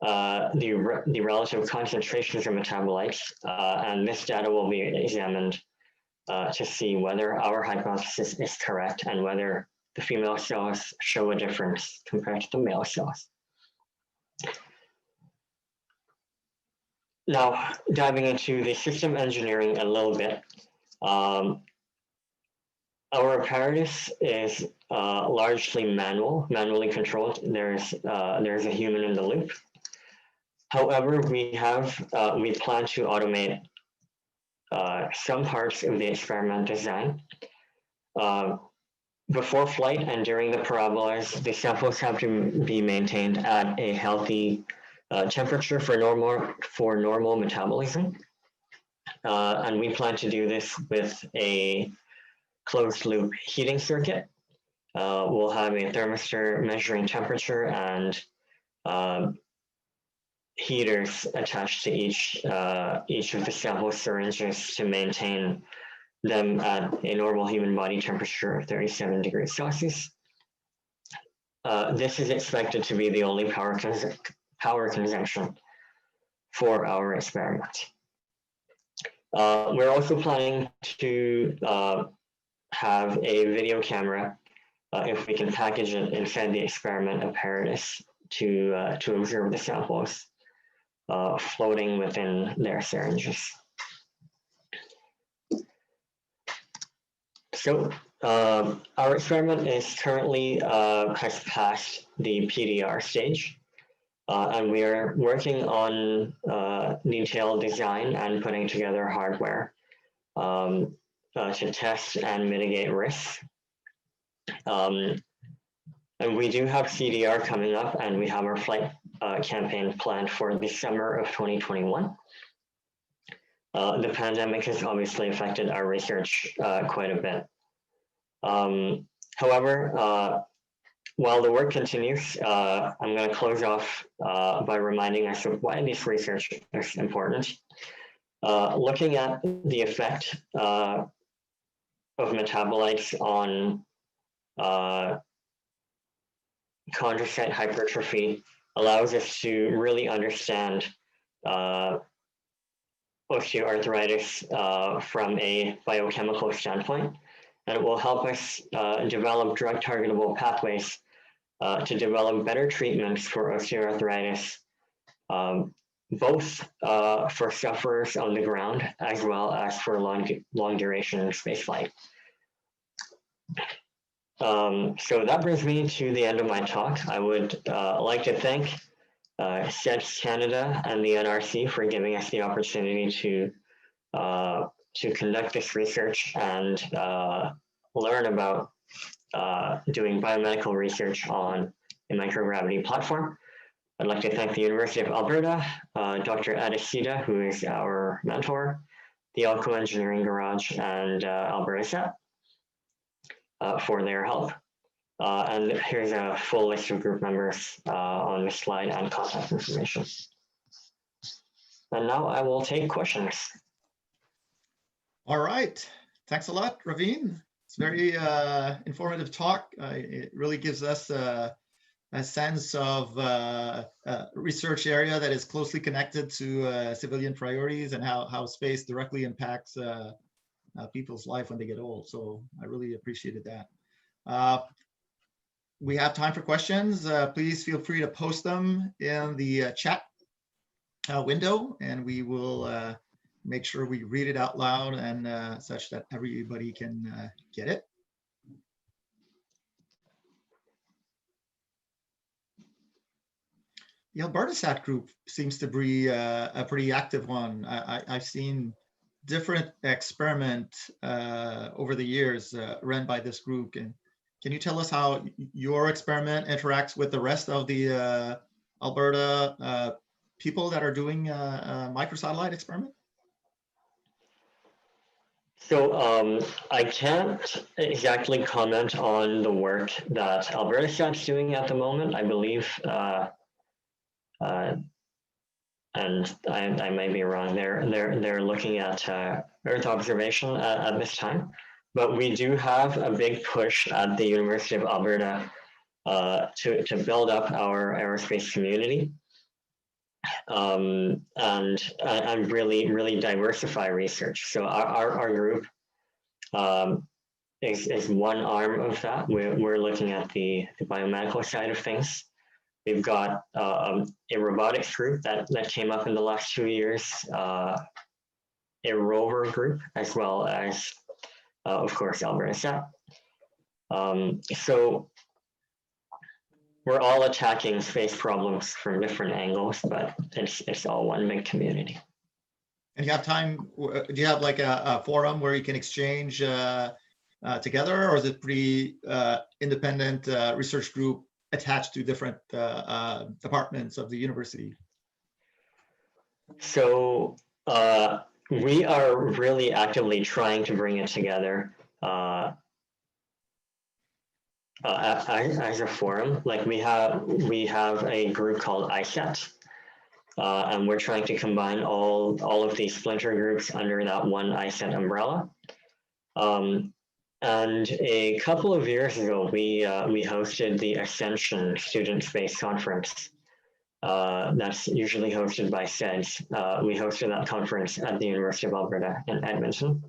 [SPEAKER 6] the relative concentrations of metabolites, and this data will be examined to see whether our hypothesis is correct and whether the female cells show a difference compared to the male cells. Now, diving into the system engineering a little bit, our apparatus is largely manually controlled. There's a human in the loop. However, we plan to automate some parts of the experiment design. Before flight and during the parabolas, the samples have to be maintained at a healthy temperature for normal metabolism. And we plan to do this with a closed loop heating circuit. We'll have a thermistor measuring temperature and heaters attached to each of the sample syringes to maintain them at a normal human body temperature of 37 degrees Celsius. This is expected to be the only power consumption for our experiment. We're also planning to have a video camera, if we can package it inside the experiment apparatus to observe the samples floating within their syringes. So our experiment is currently has passed the PDR stage, and we are working on detailed design and putting together hardware to test and mitigate risks. And we do have CDR coming up, and we have our flight campaign planned for the summer of 2021. The pandemic has obviously affected our research quite a bit. However, while the work continues, I'm going to close off by reminding us of why this research is important. Looking at the effect of metabolites on chondrocyte hypertrophy allows us to really understand osteoarthritis from a biochemical standpoint, and it will help us develop drug targetable pathways to develop better treatments for osteoarthritis, both for sufferers on the ground as well as for long duration spaceflight. So that brings me to the end of my talk. I would like to thank SEDS Canada and the NRC for giving us the opportunity to conduct this research and learn about doing biomedical research on a microgravity platform. I'd like to thank the University of Alberta, Dr. Adesida, who is our mentor, the Alco Engineering Garage, and Alberta for their help. And here's a full list of group members on this slide and contact information. And now I will take questions.
[SPEAKER 2] All right. Thanks a lot, Ravin. It's very informative talk. It really gives us a sense of a research area that is closely connected to civilian priorities and how space directly impacts people's life when they get old. So I really appreciated that. We have time for questions. Please feel free to post them in the chat window, and we will make sure we read it out loud and such that everybody can get it. The AlbertaSat group seems to be a pretty active one. I've seen different experiments over the years run by this group. And can you tell us how your experiment interacts with the rest of the Alberta people that are doing microsatellite experiment?
[SPEAKER 6] So I can't exactly comment on the work that AlbertaSat's doing at the moment. I believe, and I may be wrong, they're looking at Earth observation at this time. But we do have a big push at the University of Alberta to build up our aerospace community and really diversify research. So our group is one arm of that. We're looking at the biomedical side of things. We've got a robotics group that came up in the last 2 years, a rover group, as well as, of course, Alberta. So we're all attacking space problems from different angles, but it's all one big community.
[SPEAKER 2] And you have time, do you have like a forum where you can exchange together, or is it pretty independent research group attached to different departments of the university?
[SPEAKER 6] So we are really actively trying to bring it together as a forum. Like we have a group called ISET, and we're trying to combine all of these splinter groups under that one ISET umbrella. And a couple of years ago, we hosted the Ascension Student Space Conference. That's usually hosted by SEDS. We hosted that conference at the University of Alberta in Edmonton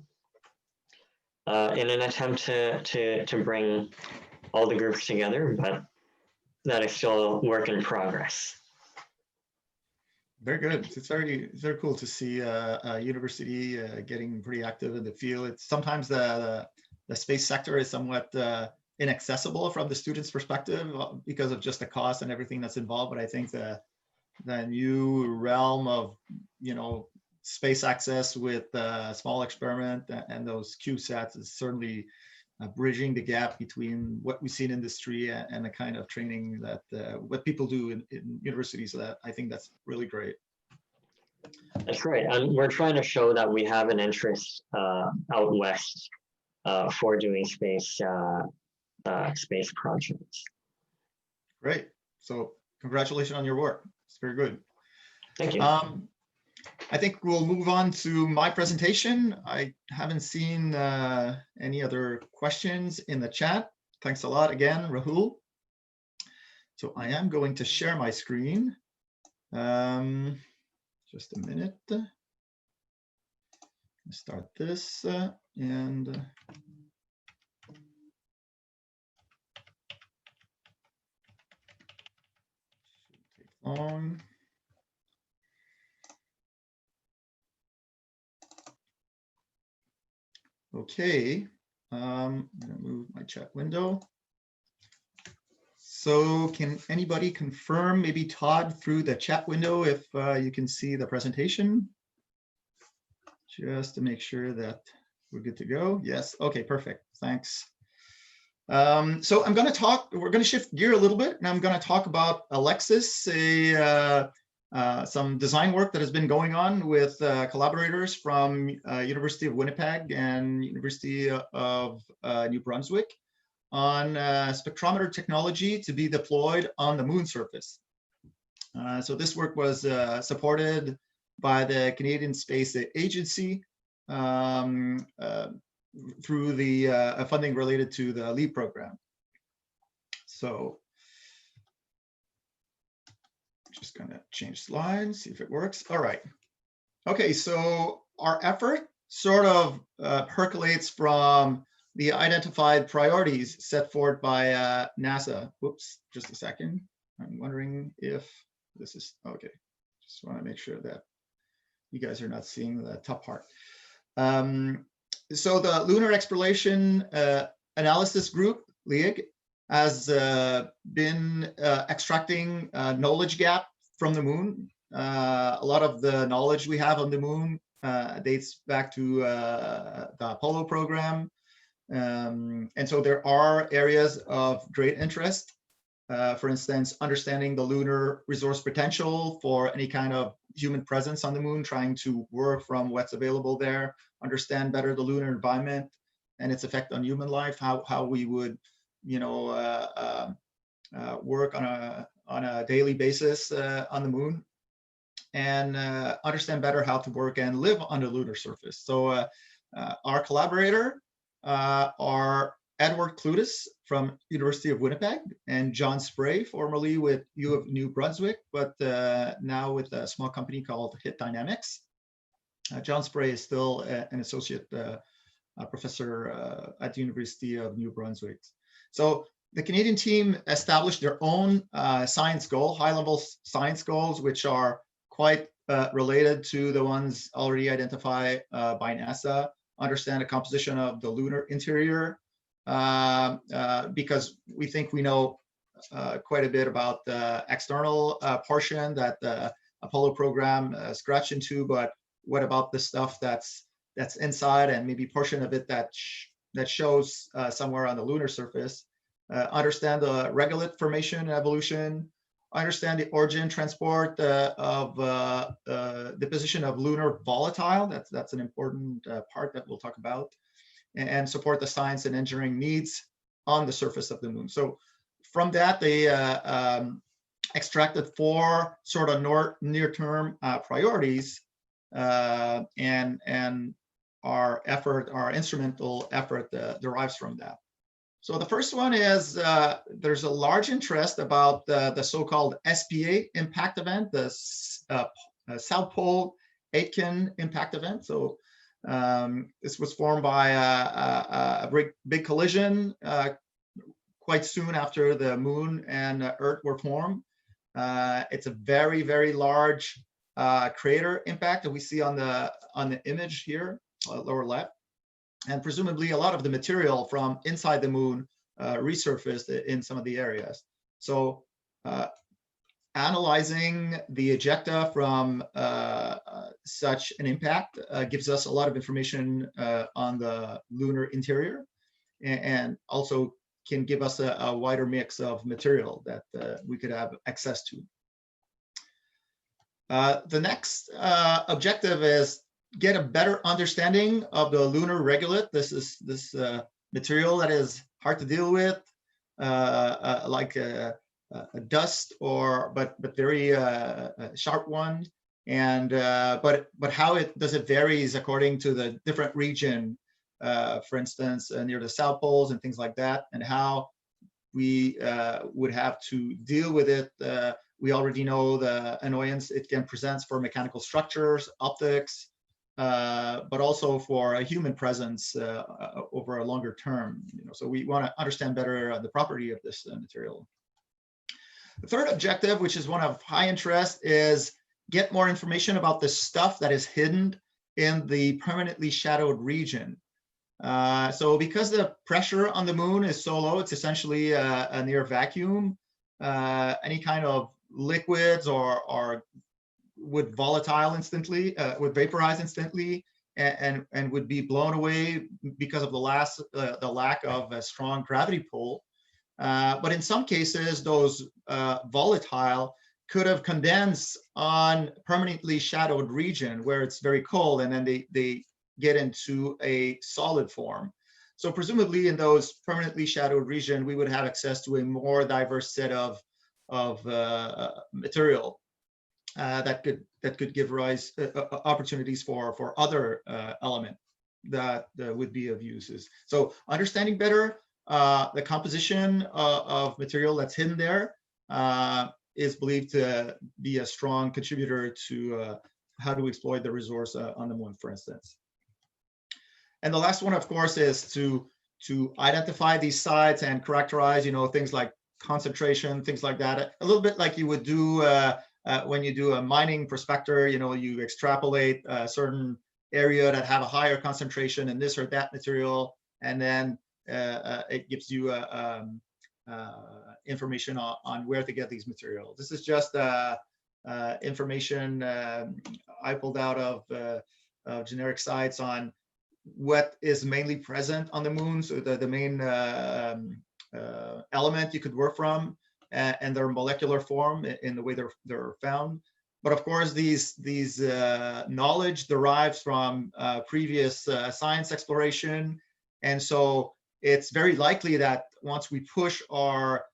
[SPEAKER 6] in an attempt to bring all the groups together, but that is still work in progress.
[SPEAKER 2] Very good. It's very cool to see a university getting pretty active in the field. It's sometimes the space sector is somewhat inaccessible from the students' perspective because of just the cost and everything that's involved. But I think the new realm of, you know, space access with small experiment and those CubeSats is certainly bridging the gap between what we see in industry and the kind of training that what people do in universities. So that I think that's really great.
[SPEAKER 6] That's great. And we're trying to show that we have an interest out west for doing space projects.
[SPEAKER 2] Great. So congratulations on your work. It's very good.
[SPEAKER 6] Thank you.
[SPEAKER 2] I think we'll move on to my presentation. I haven't seen any other questions in the chat. Thanks a lot again, Rahul. So I am going to share my screen. Just a minute. Let's start this and take long. Okay, I'm gonna move my chat window. So can anybody confirm, maybe Todd, through the chat window, if you can see the presentation? Just to make sure that we're good to go. Yes, okay, perfect, thanks. So I'm gonna we're gonna shift gear a little bit, and I'm gonna talk about ALEXIS, some design work that has been going on with collaborators from University of Winnipeg and University of New Brunswick on spectrometer technology to be deployed on the moon surface. So this work was supported by the Canadian Space Agency through the funding related to the LEAP program. So just gonna change slides, see if it works. All right. Okay, so our effort sort of percolates from the identified priorities set forth by NASA. Whoops, just a second. I'm wondering if this is, okay. Just wanna make sure that you guys are not seeing the top part. So the Lunar Exploration Analysis Group, LEAG, has been extracting knowledge gap from the moon. A lot of the knowledge we have on the moon dates back to the Apollo program. And so there are areas of great interest. For instance, understanding the lunar resource potential for any kind of human presence on the moon, trying to work from what's available there, understand better the lunar environment and its effect on human life, how we would, you know, work on a daily basis on the moon, and understand better how to work and live on the lunar surface. So our collaborator are Edward Clutis from University of Winnipeg and John Spray, formerly with U of New Brunswick, but now with a small company called Hit Dynamics. John Spray is still an associate professor at the University of New Brunswick. So the Canadian team established their own science goal, high-level science goals, which are quite related to the ones already identified by NASA. Understand the composition of the lunar interior, because we think we know quite a bit about the external portion that the Apollo program scratched into, but what about the stuff that's inside, and maybe portion of it that shows somewhere on the lunar surface? Understand the regolith formation and evolution, understand the origin, transport of the position of lunar volatile. That's an important part that we'll talk about, and support the science and engineering needs on the surface of the moon. So from that, they extracted 4 sort of near-term priorities, and our instrumental effort derives from that. So the first one is there's a large interest about the so-called SPA impact event, the South Pole Aitken impact event. So this was formed by a big collision quite soon after the moon and Earth were formed. It's a very, very large crater impact that we see on the image here, lower left. And presumably a lot of the material from inside the moon resurfaced in some of the areas. So analyzing the ejecta from such an impact gives us a lot of information on the lunar interior, and also can give us a wider mix of material that we could have access to. The next objective is get a better understanding of the lunar regolith. This is material that is hard to deal with, like a dust, but very sharp one. And but how does it varies according to the different region, for instance, near the South Poles and things like that, and how we would have to deal with it. We already know the annoyance it can present for mechanical structures, optics, but also for a human presence over a longer term. So we want to understand better the property of this material. The third objective, which is one of high interest, is get more information about the stuff that is hidden in the permanently shadowed region. So because the pressure on the moon is so low, it's essentially a near vacuum. Any kind of liquids or would volatile instantly, would vaporize instantly, and would be blown away because of the lack of a strong gravity pull. But in some cases, those volatile could have condensed on permanently shadowed region where it's very cold, and then they get into a solid form. So presumably in those permanently shadowed region, we would have access to a more diverse set of material that could give rise opportunities for other element that would be of uses. So understanding better the composition of material that's hidden there is believed to be a strong contributor to how to exploit the resource on the moon, for instance. And the last one, of course, is to identify these sites and characterize, things like concentration, things like that. A little bit like you would do when you do a mining prospector. You extrapolate a certain area that have a higher concentration in this or that material, and then it gives you information on where to get these materials. This is just information I pulled out of generic sites on what is mainly present on the moon, so the main element you could work from, and their molecular form in the way they're found. But of course, these knowledge derives from previous science exploration, and so it's very likely that once we push our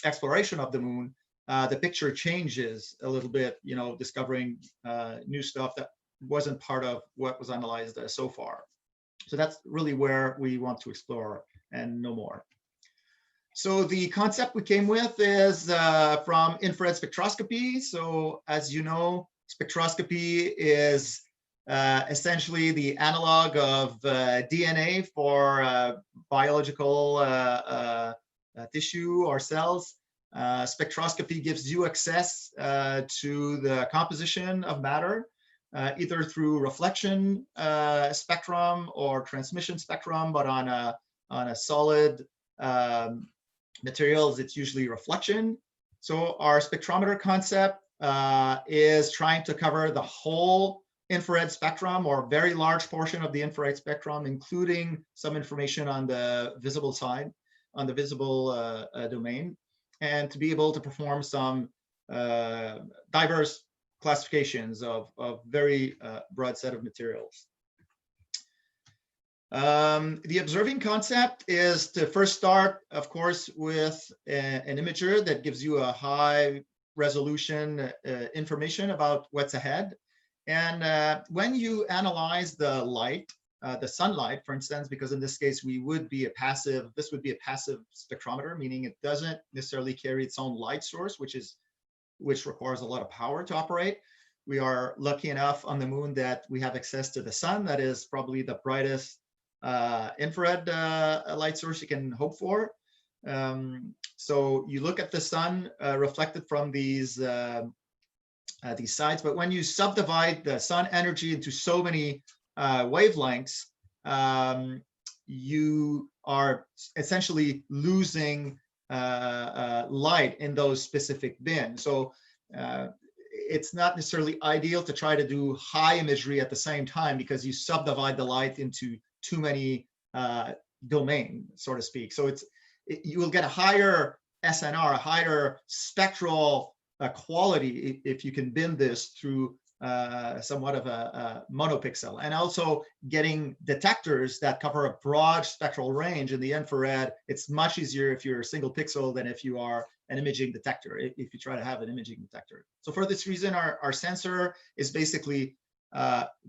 [SPEAKER 2] exploration of the moon, the picture changes a little bit, discovering new stuff that wasn't part of what was analyzed so far. So that's really where we want to explore and know more. So the concept we came with is from infrared spectroscopy. So as you know, spectroscopy is essentially the analog of DNA for biological tissue or cells. Spectroscopy gives you access to the composition of matter, either through reflection spectrum or transmission spectrum, but on a solid materials, it's usually reflection. So our spectrometer concept is trying to cover the whole infrared spectrum, or a very large portion of the infrared spectrum, including some information on the visible side, on the visible domain, and to be able to perform some diverse classifications of very broad set of materials. The observing concept is to first start, of course, with an imager that gives you a high resolution information about what's ahead. And when you analyze the light, the sunlight, for instance, because in this case, this would be a passive spectrometer, meaning it doesn't necessarily carry its own light source, which requires a lot of power to operate. We are lucky enough on the moon that we have access to the sun. That is probably the brightest infrared light source you can hope for. So you look at the sun reflected from these sides, but when you subdivide the sun energy into so many wavelengths, you are essentially losing light in those specific bins. So it's not necessarily ideal to try to do high imagery at the same time, because you subdivide the light into too many domain, so to speak. So you will get a higher SNR, a higher spectral quality if you can bin this through somewhat of a monopixel, and also getting detectors that cover a broad spectral range in the infrared. It's much easier if you're a single pixel than if you are an imaging detector, if you try to have an imaging detector. So for this reason, our sensor is basically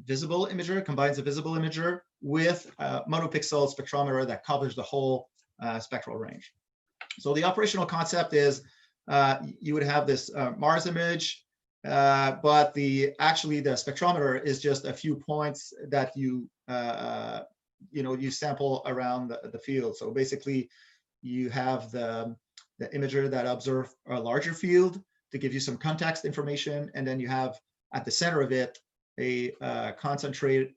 [SPEAKER 2] visible imager, combines a visible imager with a monopixel spectrometer that covers the whole spectral range. So the operational concept is you would have this Mars image, but actually the spectrometer is just a few points that you sample around the field. So basically, you have the imager that observes a larger field to give you some context information, and then you have at the center of it a concentrated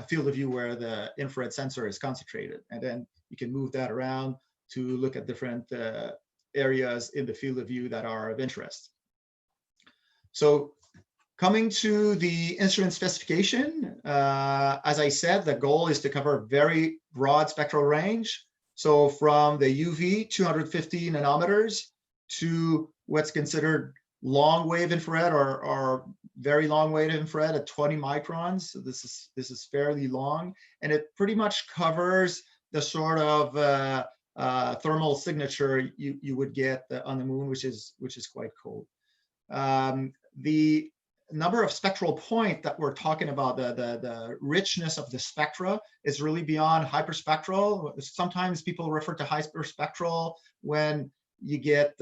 [SPEAKER 2] field of view where the infrared sensor is concentrated, and then you can move that around to look at different areas in the field of view that are of interest. So coming to the instrument specification, as I said, the goal is to cover a very broad spectral range. So from the UV 250 nanometers to what's considered long wave infrared or very long wave infrared at 20 microns. So this is fairly long, and it pretty much covers the sort of thermal signature you would get on the moon, which is quite cool. The number of spectral point that we're talking about, the richness of the spectra, is really beyond hyperspectral. Sometimes people refer to hyperspectral when you get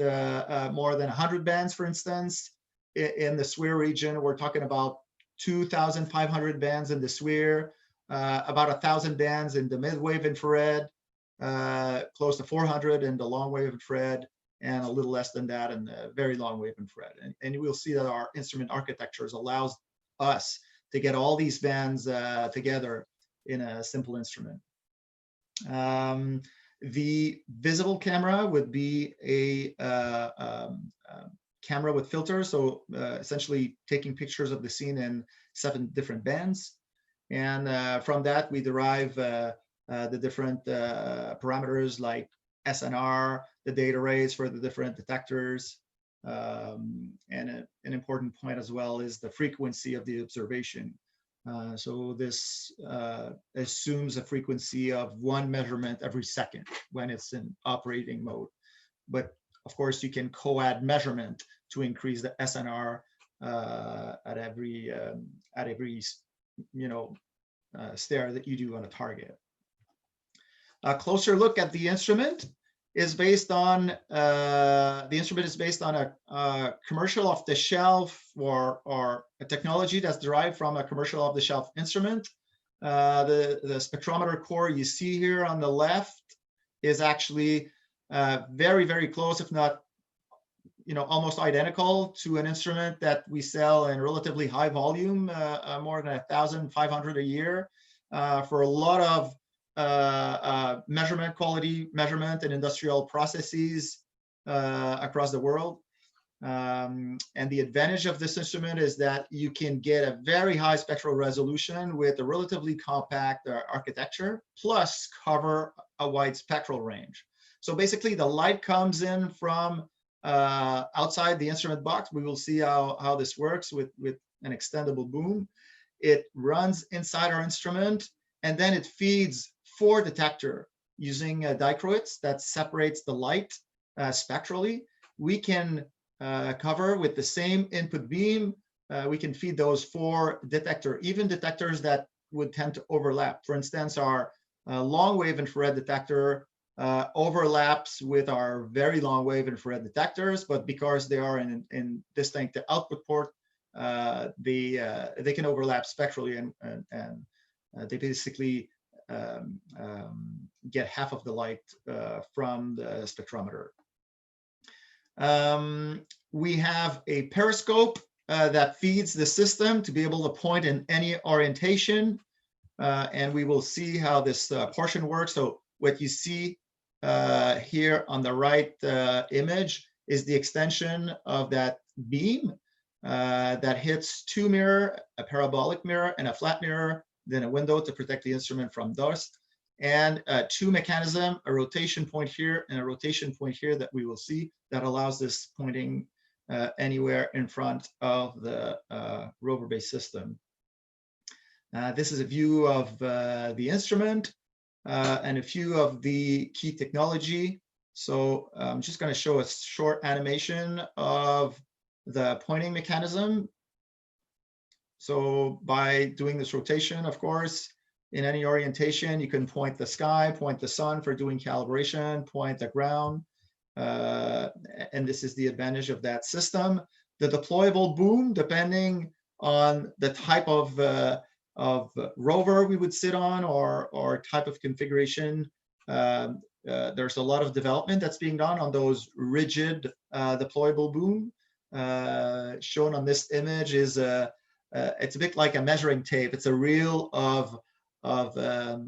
[SPEAKER 2] more than 100 bands, for instance. In the SWIR region, we're talking about 2,500 bands in the SWIR, about 1,000 bands in the mid-wave infrared, close to 400 in the long-wave infrared, and a little less than that in the very long-wave infrared. And we'll see that our instrument architectures allows us to get all these bands together in a simple instrument. The visible camera would be a camera with filters, so essentially taking pictures of the scene in 7 different bands. And from that, we derive the different parameters like SNR, the data rates for the different detectors. And an important point as well is the frequency of the observation. So this assumes a frequency of 1 measurement every second when it's in operating mode. But of course, you can co-add measurement to increase the SNR at every stare that you do on a target. A closer look at the instrument is based on a commercial off-the-shelf or a technology that's derived from a commercial off-the-shelf instrument. The spectrometer core you see here on the left is actually very, very close, if not, almost identical to an instrument that we sell in relatively high volume, more than 1,500 a year, for a lot of quality measurement and industrial processes across the world. And the advantage of this instrument is that you can get a very high spectral resolution with a relatively compact architecture, plus cover a wide spectral range. So basically the light comes in from outside the instrument box. We will see how this works with an extendable boom. It runs inside our instrument, and then it feeds 4 detectors using dichroids that separates the light spectrally. We can cover with the same input beam. We can feed those 4 detectors, even detectors that would tend to overlap. For instance, our long wave infrared detector overlaps with our very long wave infrared detectors, but because they are in distinct output port, they can overlap spectrally, and they basically get half of the light from the spectrometer. We have a periscope that feeds the system to be able to point in any orientation, and we will see how this portion works. So what you see here on the right image is the extension of that beam that hits 2 mirrors, a parabolic mirror and a flat mirror, then a window to protect the instrument from dust, and 2 mechanisms, a rotation point here and a rotation point here that we will see, that allows this pointing anywhere in front of the rover-based system. This is a view of the instrument and a few of the key technology. So I'm just going to show a short animation of the pointing mechanism. So by doing this rotation, of course, in any orientation, you can point the sky, point the sun for doing calibration, point the ground. And this is the advantage of that system. The deployable boom, depending on the type of rover we would sit on or type of configuration, there's a lot of development that's being done on those rigid deployable boom. Shown on this image is it's a bit like a measuring tape. It's a reel of a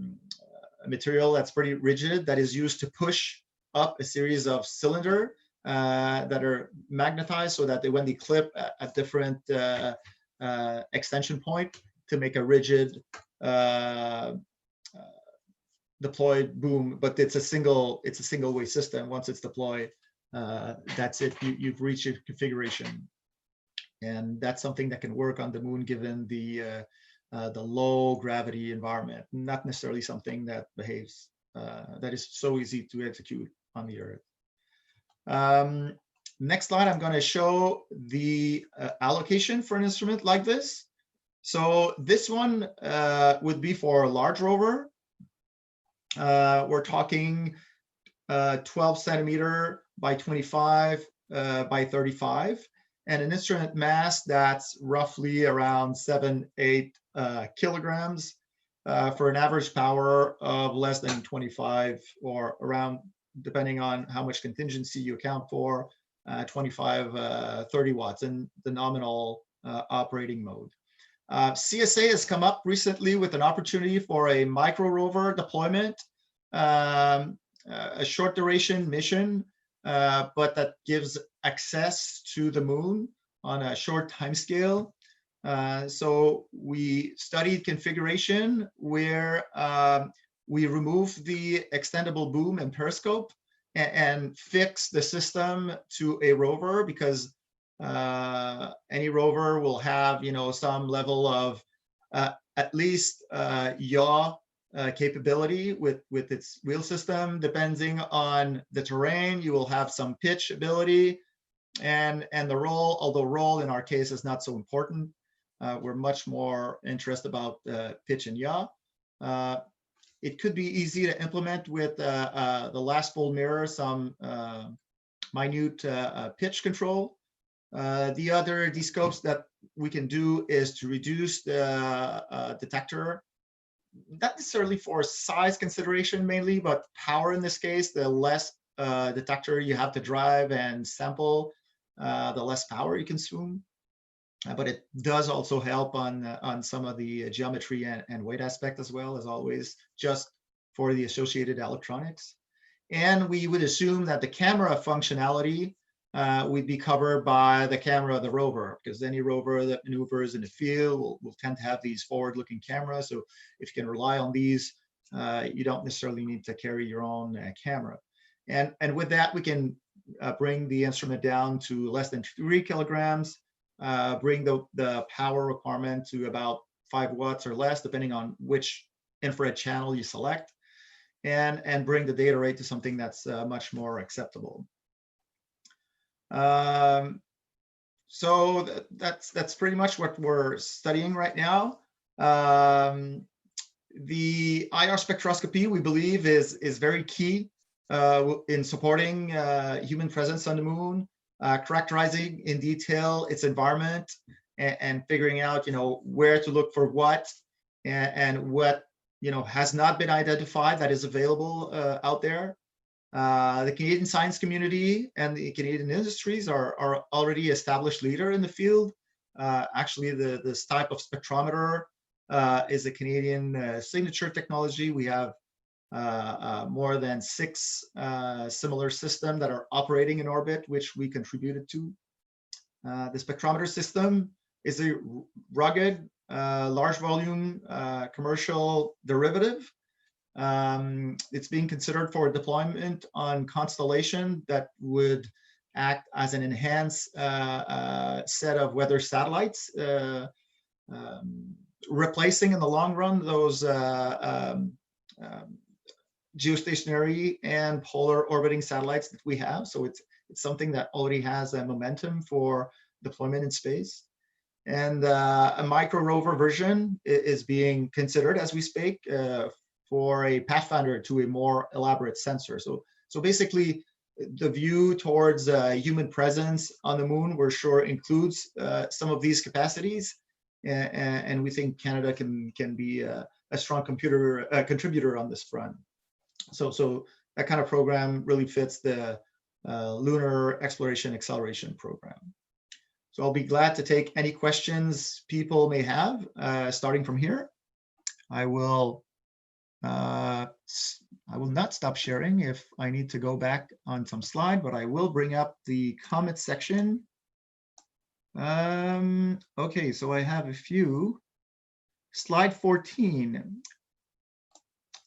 [SPEAKER 2] material that's pretty rigid that is used to push up a series of cylinders that are magnetized so that when they clip at different extension point to make a rigid deployed boom, but it's a single way system. Once it's deployed, that's it. You've reached your configuration, and that's something that can work on the moon given the low gravity environment. Not necessarily something that behaves that is so easy to execute on the Earth. Next slide, I'm going to show the allocation for an instrument like this. So this one would be for a large rover. We're talking 12 centimeter by 25 by 35, and an instrument mass that's roughly around 7-8 kilograms for an average power of less than 25, or around, depending on how much contingency you account for, 25, 30 watts in the nominal operating mode. CSA has come up recently with an opportunity for a micro rover deployment, a short duration mission, but that gives access to the moon on a short time scale. So we studied configuration where we removed the extendable boom and periscope and fix the system to a rover, because any rover will have, some level of at least yaw capability with its wheel system. Depending on the terrain, you will have some pitch ability, and the roll, although roll in our case is not so important. we're much more interested about pitch and yaw. It could be easy to implement with the last fold mirror, some minute pitch control. The other descopes that we can do is to reduce the detector, not necessarily for size consideration mainly, but power in this case. The less detector you have to drive and sample, the less power you consume. But it does also help on some of the geometry and weight aspect as well, as always, just for the associated electronics. And we would assume that the camera functionality would be covered by the camera of the rover, because any rover that maneuvers in the field will tend to have these forward-looking cameras. So if you can rely on these, you don't necessarily need to carry your own camera. And with that, we can bring the instrument down to less than 3 kilograms, bring the power requirement to about 5 watts or less, depending on which infrared channel you select, and bring the data rate to something that's much more acceptable. So that's pretty much what we're studying right now. The IR spectroscopy, we believe, is very key in supporting human presence on the moon, characterizing in detail its environment, and figuring out, where to look for what, and what, has not been identified that is available out there. The Canadian science community and the Canadian industries are already established leader in the field. Actually, this type of spectrometer is a Canadian signature technology. We have more than 6 similar systems that are operating in orbit, which we contributed to. The spectrometer system is a rugged, large volume commercial derivative. It's being considered for deployment on constellation that would act as an enhanced set of weather satellites, replacing in the long run those geostationary and polar orbiting satellites that we have. So it's something that already has a momentum for deployment in space. And a micro rover version is being considered as we speak for a pathfinder to a more elaborate sensor. So basically, the view towards human presence on the moon, we're sure includes some of these capacities, and we think Canada can be a strong contributor on this front. So that kind of program really fits the Lunar Exploration Acceleration Program. So I'll be glad to take any questions people may have, starting from here. I will not stop sharing if I need to go back on some slide, but I will bring up the comment section. Okay, so I have a few. Slide 14.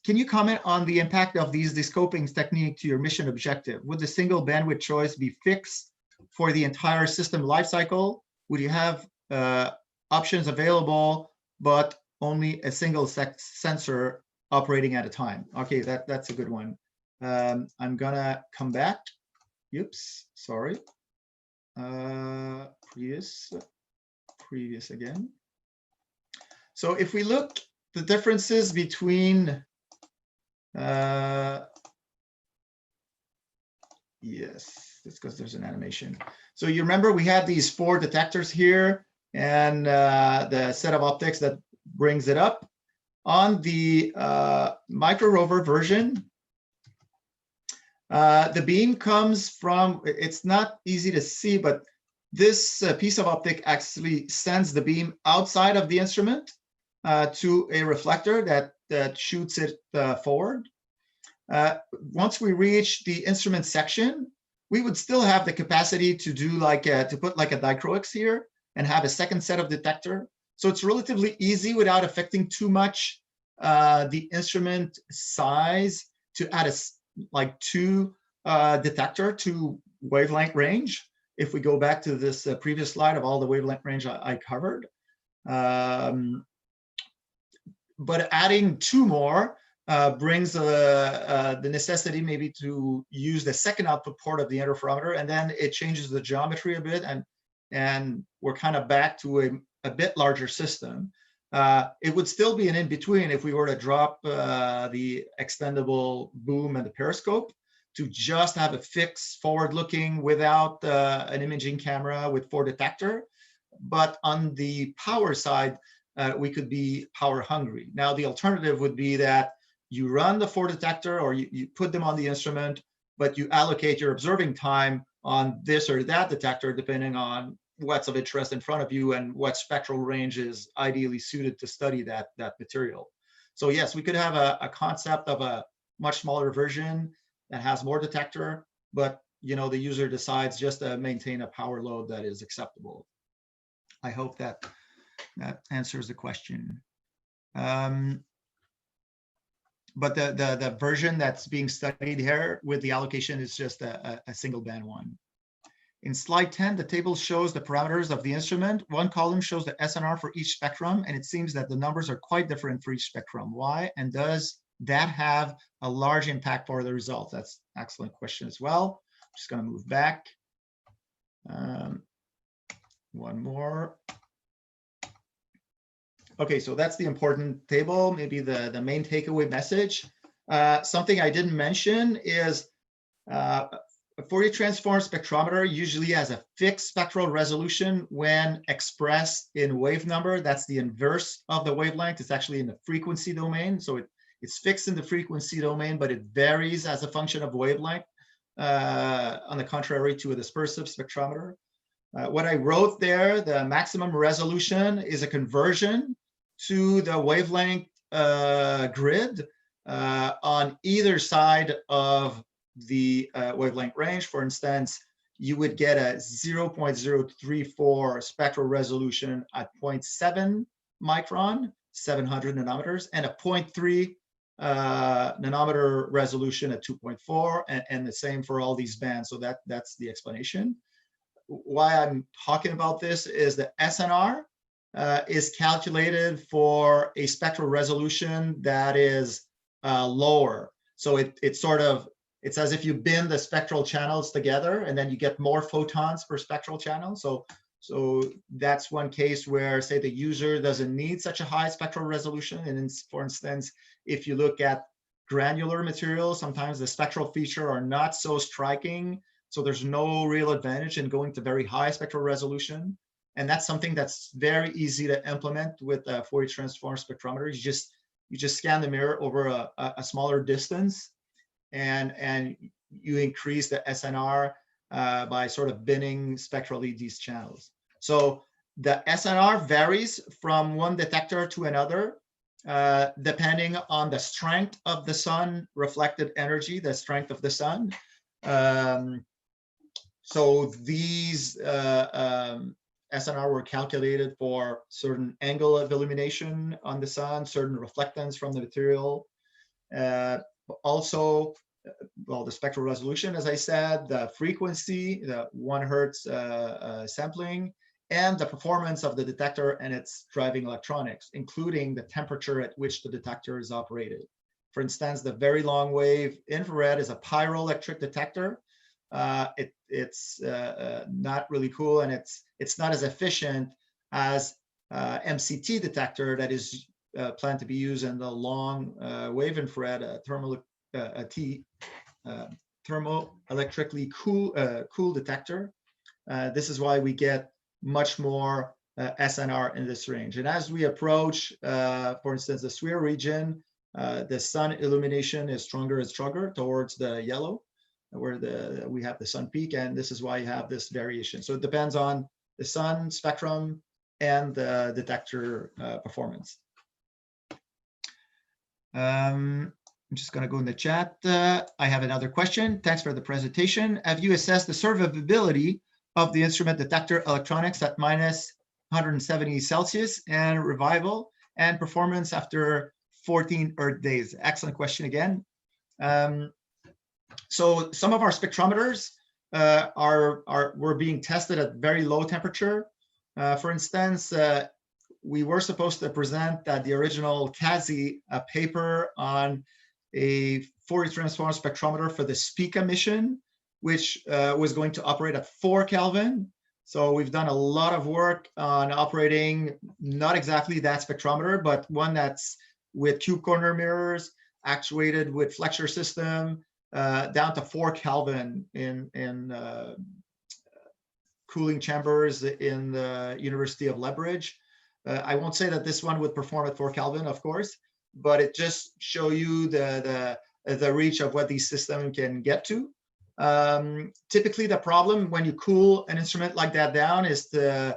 [SPEAKER 2] Can you comment on the impact of these descoping technique to your mission objective? Would the single bandwidth choice be fixed for the entire system lifecycle? Would you have options available, but only a single sensor operating at a time? Okay, that's a good one. I'm gonna come back. Oops, sorry. Previous again. So if we look the differences between yes, it's because there's an animation. So you remember we had these 4 detectors here, and the set of optics that brings it up. On the micro rover version, the beam comes from, it's not easy to see, but this piece of optic actually sends the beam outside of the instrument to a reflector that shoots it forward. Once we reach the instrument section, we would still have the capacity to do to put like a dichroics here and have a second set of detector. So it's relatively easy without affecting too much the instrument size to add like 2 detector to wavelength range. If we go back to this previous slide of all the wavelength range I covered. But adding 2 more brings the necessity maybe to use the second output port of the interferometer, and then it changes the geometry a bit, and we're kind of back to a bit larger system. It would still be an in-between if we were to drop the extendable boom and the periscope to just have a fixed forward-looking without an imaging camera with 4 detector. But on the power side, we could be power hungry. Now, the alternative would be that you run the 4 detector, or you put them on the instrument, but you allocate your observing time on this or that detector, depending on what's of interest in front of you and what spectral range is ideally suited to study that material. So yes, we could have a concept of a much smaller version that has more detector, but the user decides just to maintain a power load that is acceptable. I hope that answers the question. But the version that's being studied here with the allocation is just a single band one. In slide 10, the table shows the parameters of the instrument. One column shows the SNR for each spectrum, and it seems that the numbers are quite different for each spectrum. Why? And does that have a large impact for the results? That's an excellent question as well. I'm just going to move back. One more. Okay, so that's the important table, maybe the main takeaway message. Something I didn't mention is a Fourier transform spectrometer usually has a fixed spectral resolution when expressed in wave number. That's the inverse of the wavelength. It's actually in the frequency domain. So it's fixed in the frequency domain, but it varies as a function of wavelength, on the contrary to a dispersive spectrometer. What I wrote there, the maximum resolution is a conversion to the wavelength grid on either side of the wavelength range. For instance, you would get a 0.034 spectral resolution at 0.7 micron, 700 nanometers, and a 0.3 nanometer resolution at 2.4, and the same for all these bands. So that's the explanation. Why I'm talking about this is the SNR is calculated for a spectral resolution that is lower. So it's as if you bin the spectral channels together, and then you get more photons per spectral channel. So that's one case where, say, the user doesn't need such a high spectral resolution. And for instance, if you look at granular materials, sometimes the spectral features are not so striking. So there's no real advantage in going to very high spectral resolution. And that's something that's very easy to implement with a Fourier transform spectrometer. You just scan the mirror over a smaller distance, and you increase the SNR by sort of binning spectrally these channels. So the SNR varies from one detector to another, depending on the strength of the sun reflected energy, the strength of the sun. So these SNR were calculated for certain angle of illumination on the sun, certain reflectance from the material. Also, well, the spectral resolution, as I said, the frequency, the 1 hertz sampling, and the performance of the detector and its driving electronics, including the temperature at which the detector is operated. For instance, the very long wave infrared is a pyroelectric detector. It's not really cool, and it's not as efficient as MCT detector that is planned to be used in the long wave infrared thermoelectrically cool detector. This is why we get much more SNR in this range. And as we approach, for instance, the SWIR region, the sun illumination is stronger and stronger towards the yellow, where we have the sun peak, and this is why you have this variation. So it depends on the sun spectrum and the detector performance. I'm just going to go in the chat. I have another question. Thanks for the presentation. Have you assessed the survivability of the instrument detector electronics at minus 170 Celsius and revival and performance after 14 Earth days? Excellent question again. So some of our spectrometers were being tested at very low temperature. For instance, we were supposed to present at the original CASI a paper on a Fourier transform spectrometer for the Spica mission, which was going to operate at 4 Kelvin. So we've done a lot of work on operating not exactly that spectrometer, but one that's with cube corner mirrors, actuated with flexure system, down to 4 Kelvin in cooling chambers in the University of Lethbridge. I won't say that this one would perform at 4 Kelvin, of course, but it just show you the reach of what these systems can get to. Typically, the problem when you cool an instrument like that down is to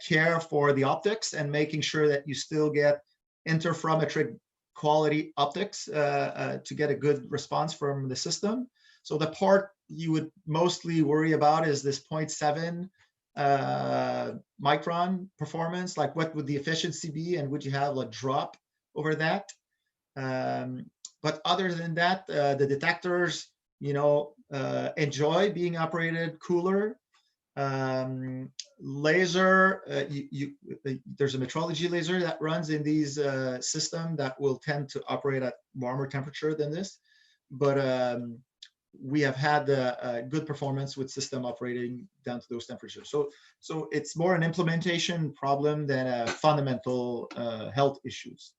[SPEAKER 2] care for the optics and making sure that you still get interferometric quality optics to get a good response from the system. So the part you would mostly worry about is this 0.7 micron performance. Like, what would the efficiency be, and would you have a drop over that? But other than that, the detectors, enjoy being operated cooler. Laser, there's a metrology laser that runs in these systems that will tend to operate at warmer temperature than this. But we have had good performance with system operating down to those temperatures. So it's more an implementation problem than a fundamental health issues.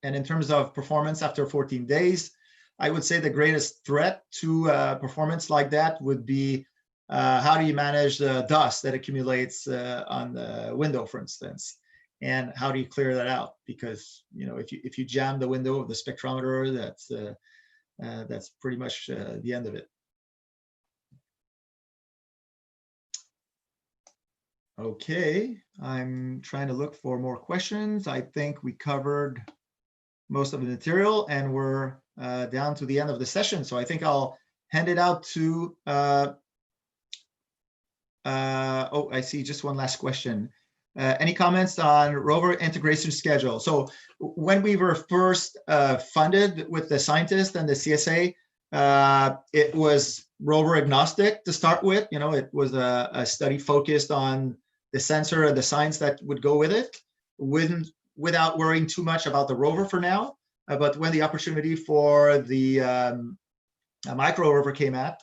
[SPEAKER 2] And in terms of performance after 14 days, I would say the greatest threat to performance like that would be how do you manage the dust that accumulates on the window, for instance, and how do you clear that out? Because if you jam the window of the spectrometer, that's pretty much the end of it. Okay, I'm trying to look for more questions. I think we covered most of the material, and we're down to the end of the session. So I think I'll hand it out to, oh, I see just one last question. Any comments on rover integration schedule? So when we were first funded with the scientists and the CSA, it was rover agnostic to start with. It was a study focused on the sensor and the science that would go with it, without worrying too much about the rover for now. But when the opportunity for the micro rover came at,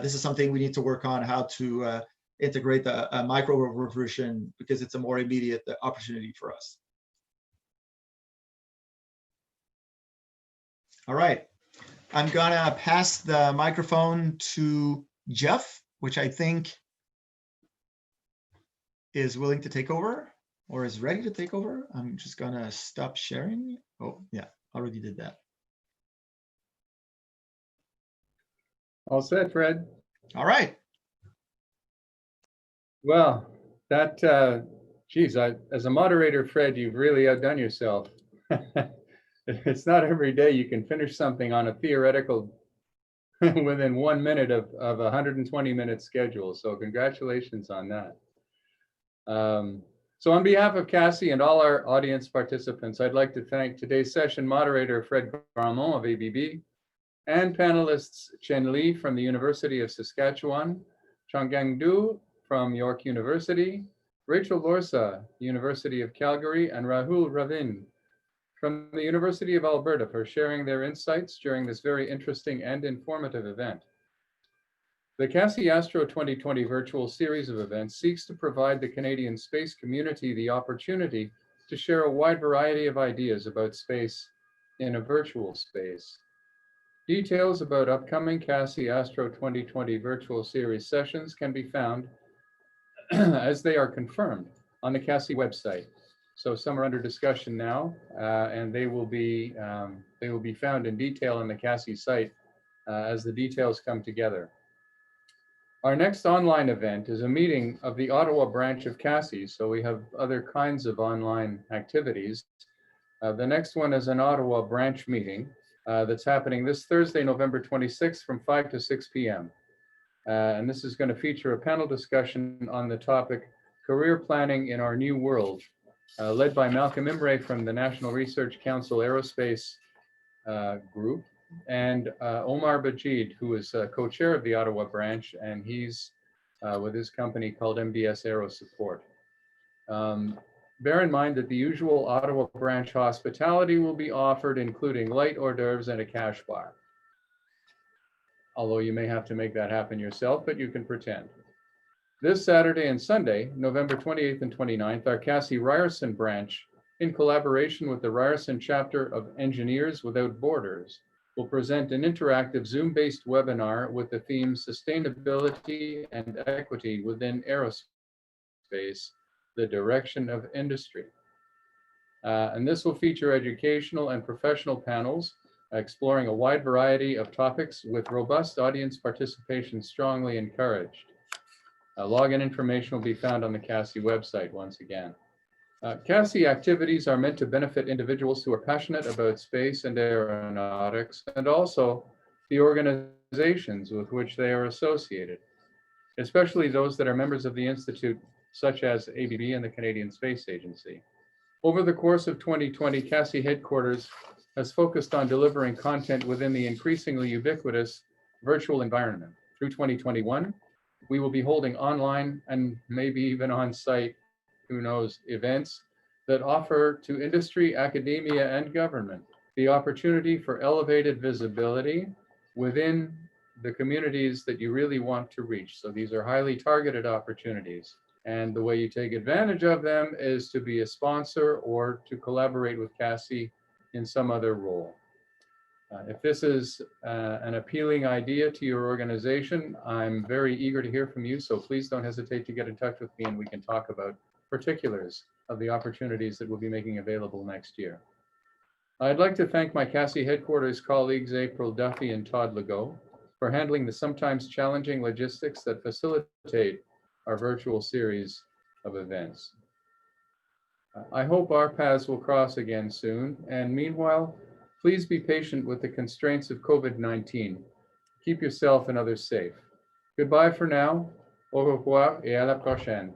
[SPEAKER 2] this is something we need to work on, how to integrate a micro rover version, because it's a more immediate opportunity for us. All right, I'm gonna pass the microphone to Jeff, which I think is willing to take over or is ready to take over. I'm just gonna stop sharing. Oh yeah, already did that.
[SPEAKER 1] All set, Fred.
[SPEAKER 2] All right.
[SPEAKER 1] Well, that, geez, as a moderator, Fred, you've really outdone yourself. It's not every day you can finish something on a theoretical within 1 minute of a 120-minute schedule. So congratulations on that. So on behalf of CASI and all our audience participants, I'd like to thank today's session moderator, Fred Grandmont of ABB, and panelists Chen Li from the University of Saskatchewan, Chonggang Du from York University, Rachael Lorsa, University of Calgary, and Rahul Ravin from the University of Alberta for sharing their insights during this very interesting and informative event. The CASI ASTRO 2020 virtual series of events seeks to provide the Canadian space community the opportunity to share a wide variety of ideas about space in a virtual space. Details about upcoming CASI ASTRO 2020 virtual series sessions can be found as they are confirmed on the CASI website. So some are under discussion now, and they will be found in detail on the CASI site as the details come together. Our next online event is a meeting of the Ottawa branch of CASI, so we have other kinds of online activities. The next one is an Ottawa branch meeting that's happening this Thursday, November 26th from 5 to 6 p.m. And this is going to feature a panel discussion on the topic Career Planning in Our New World, led by Malcolm Imre from the National Research Council Aerospace Group, and Omar Bajid, who is co-chair of the Ottawa branch, and he's with his company called MBS Aero Support. Bear in mind that the usual Ottawa branch hospitality will be offered, including light hors d'oeuvres and a cash bar. Although you may have to make that happen yourself, but you can pretend. This Saturday and Sunday, November 28th and 29th, our CASI Ryerson branch, in collaboration with the Ryerson chapter of Engineers Without Borders, will present an interactive Zoom-based webinar with the theme Sustainability and Equity Within Aerospace, the Direction of Industry. And this will feature educational and professional panels exploring a wide variety of topics with robust audience participation strongly encouraged. Login information will be found on the CASI website once again. CASI activities are meant to benefit individuals who are passionate about space and aeronautics, and also the organizations with which they are associated, especially those that are members of the Institute, such as ABB and the Canadian Space Agency. Over the course of 2020, CASI headquarters has focused on delivering content within the increasingly ubiquitous virtual environment. Through 2021, we will be holding online and maybe even on-site, who knows, events that offer to industry, academia, and government the opportunity for elevated visibility within the communities that you really want to reach. So these are highly targeted opportunities. And the way you take advantage of them is to be a sponsor or to collaborate with CASI in some other role. If this is an appealing idea to your organization, I'm very eager to hear from you. So please don't hesitate to get in touch with me and we can talk about particulars of the opportunities that we'll be making available next year. I'd like to thank my CASI headquarters colleagues, April Duffy and Todd Legault, for handling the sometimes challenging logistics that facilitate our virtual series of events. I hope our paths will cross again soon. And meanwhile, please be patient with the constraints of COVID-19. Keep yourself and others safe. Goodbye for now. Au revoir et à la prochaine.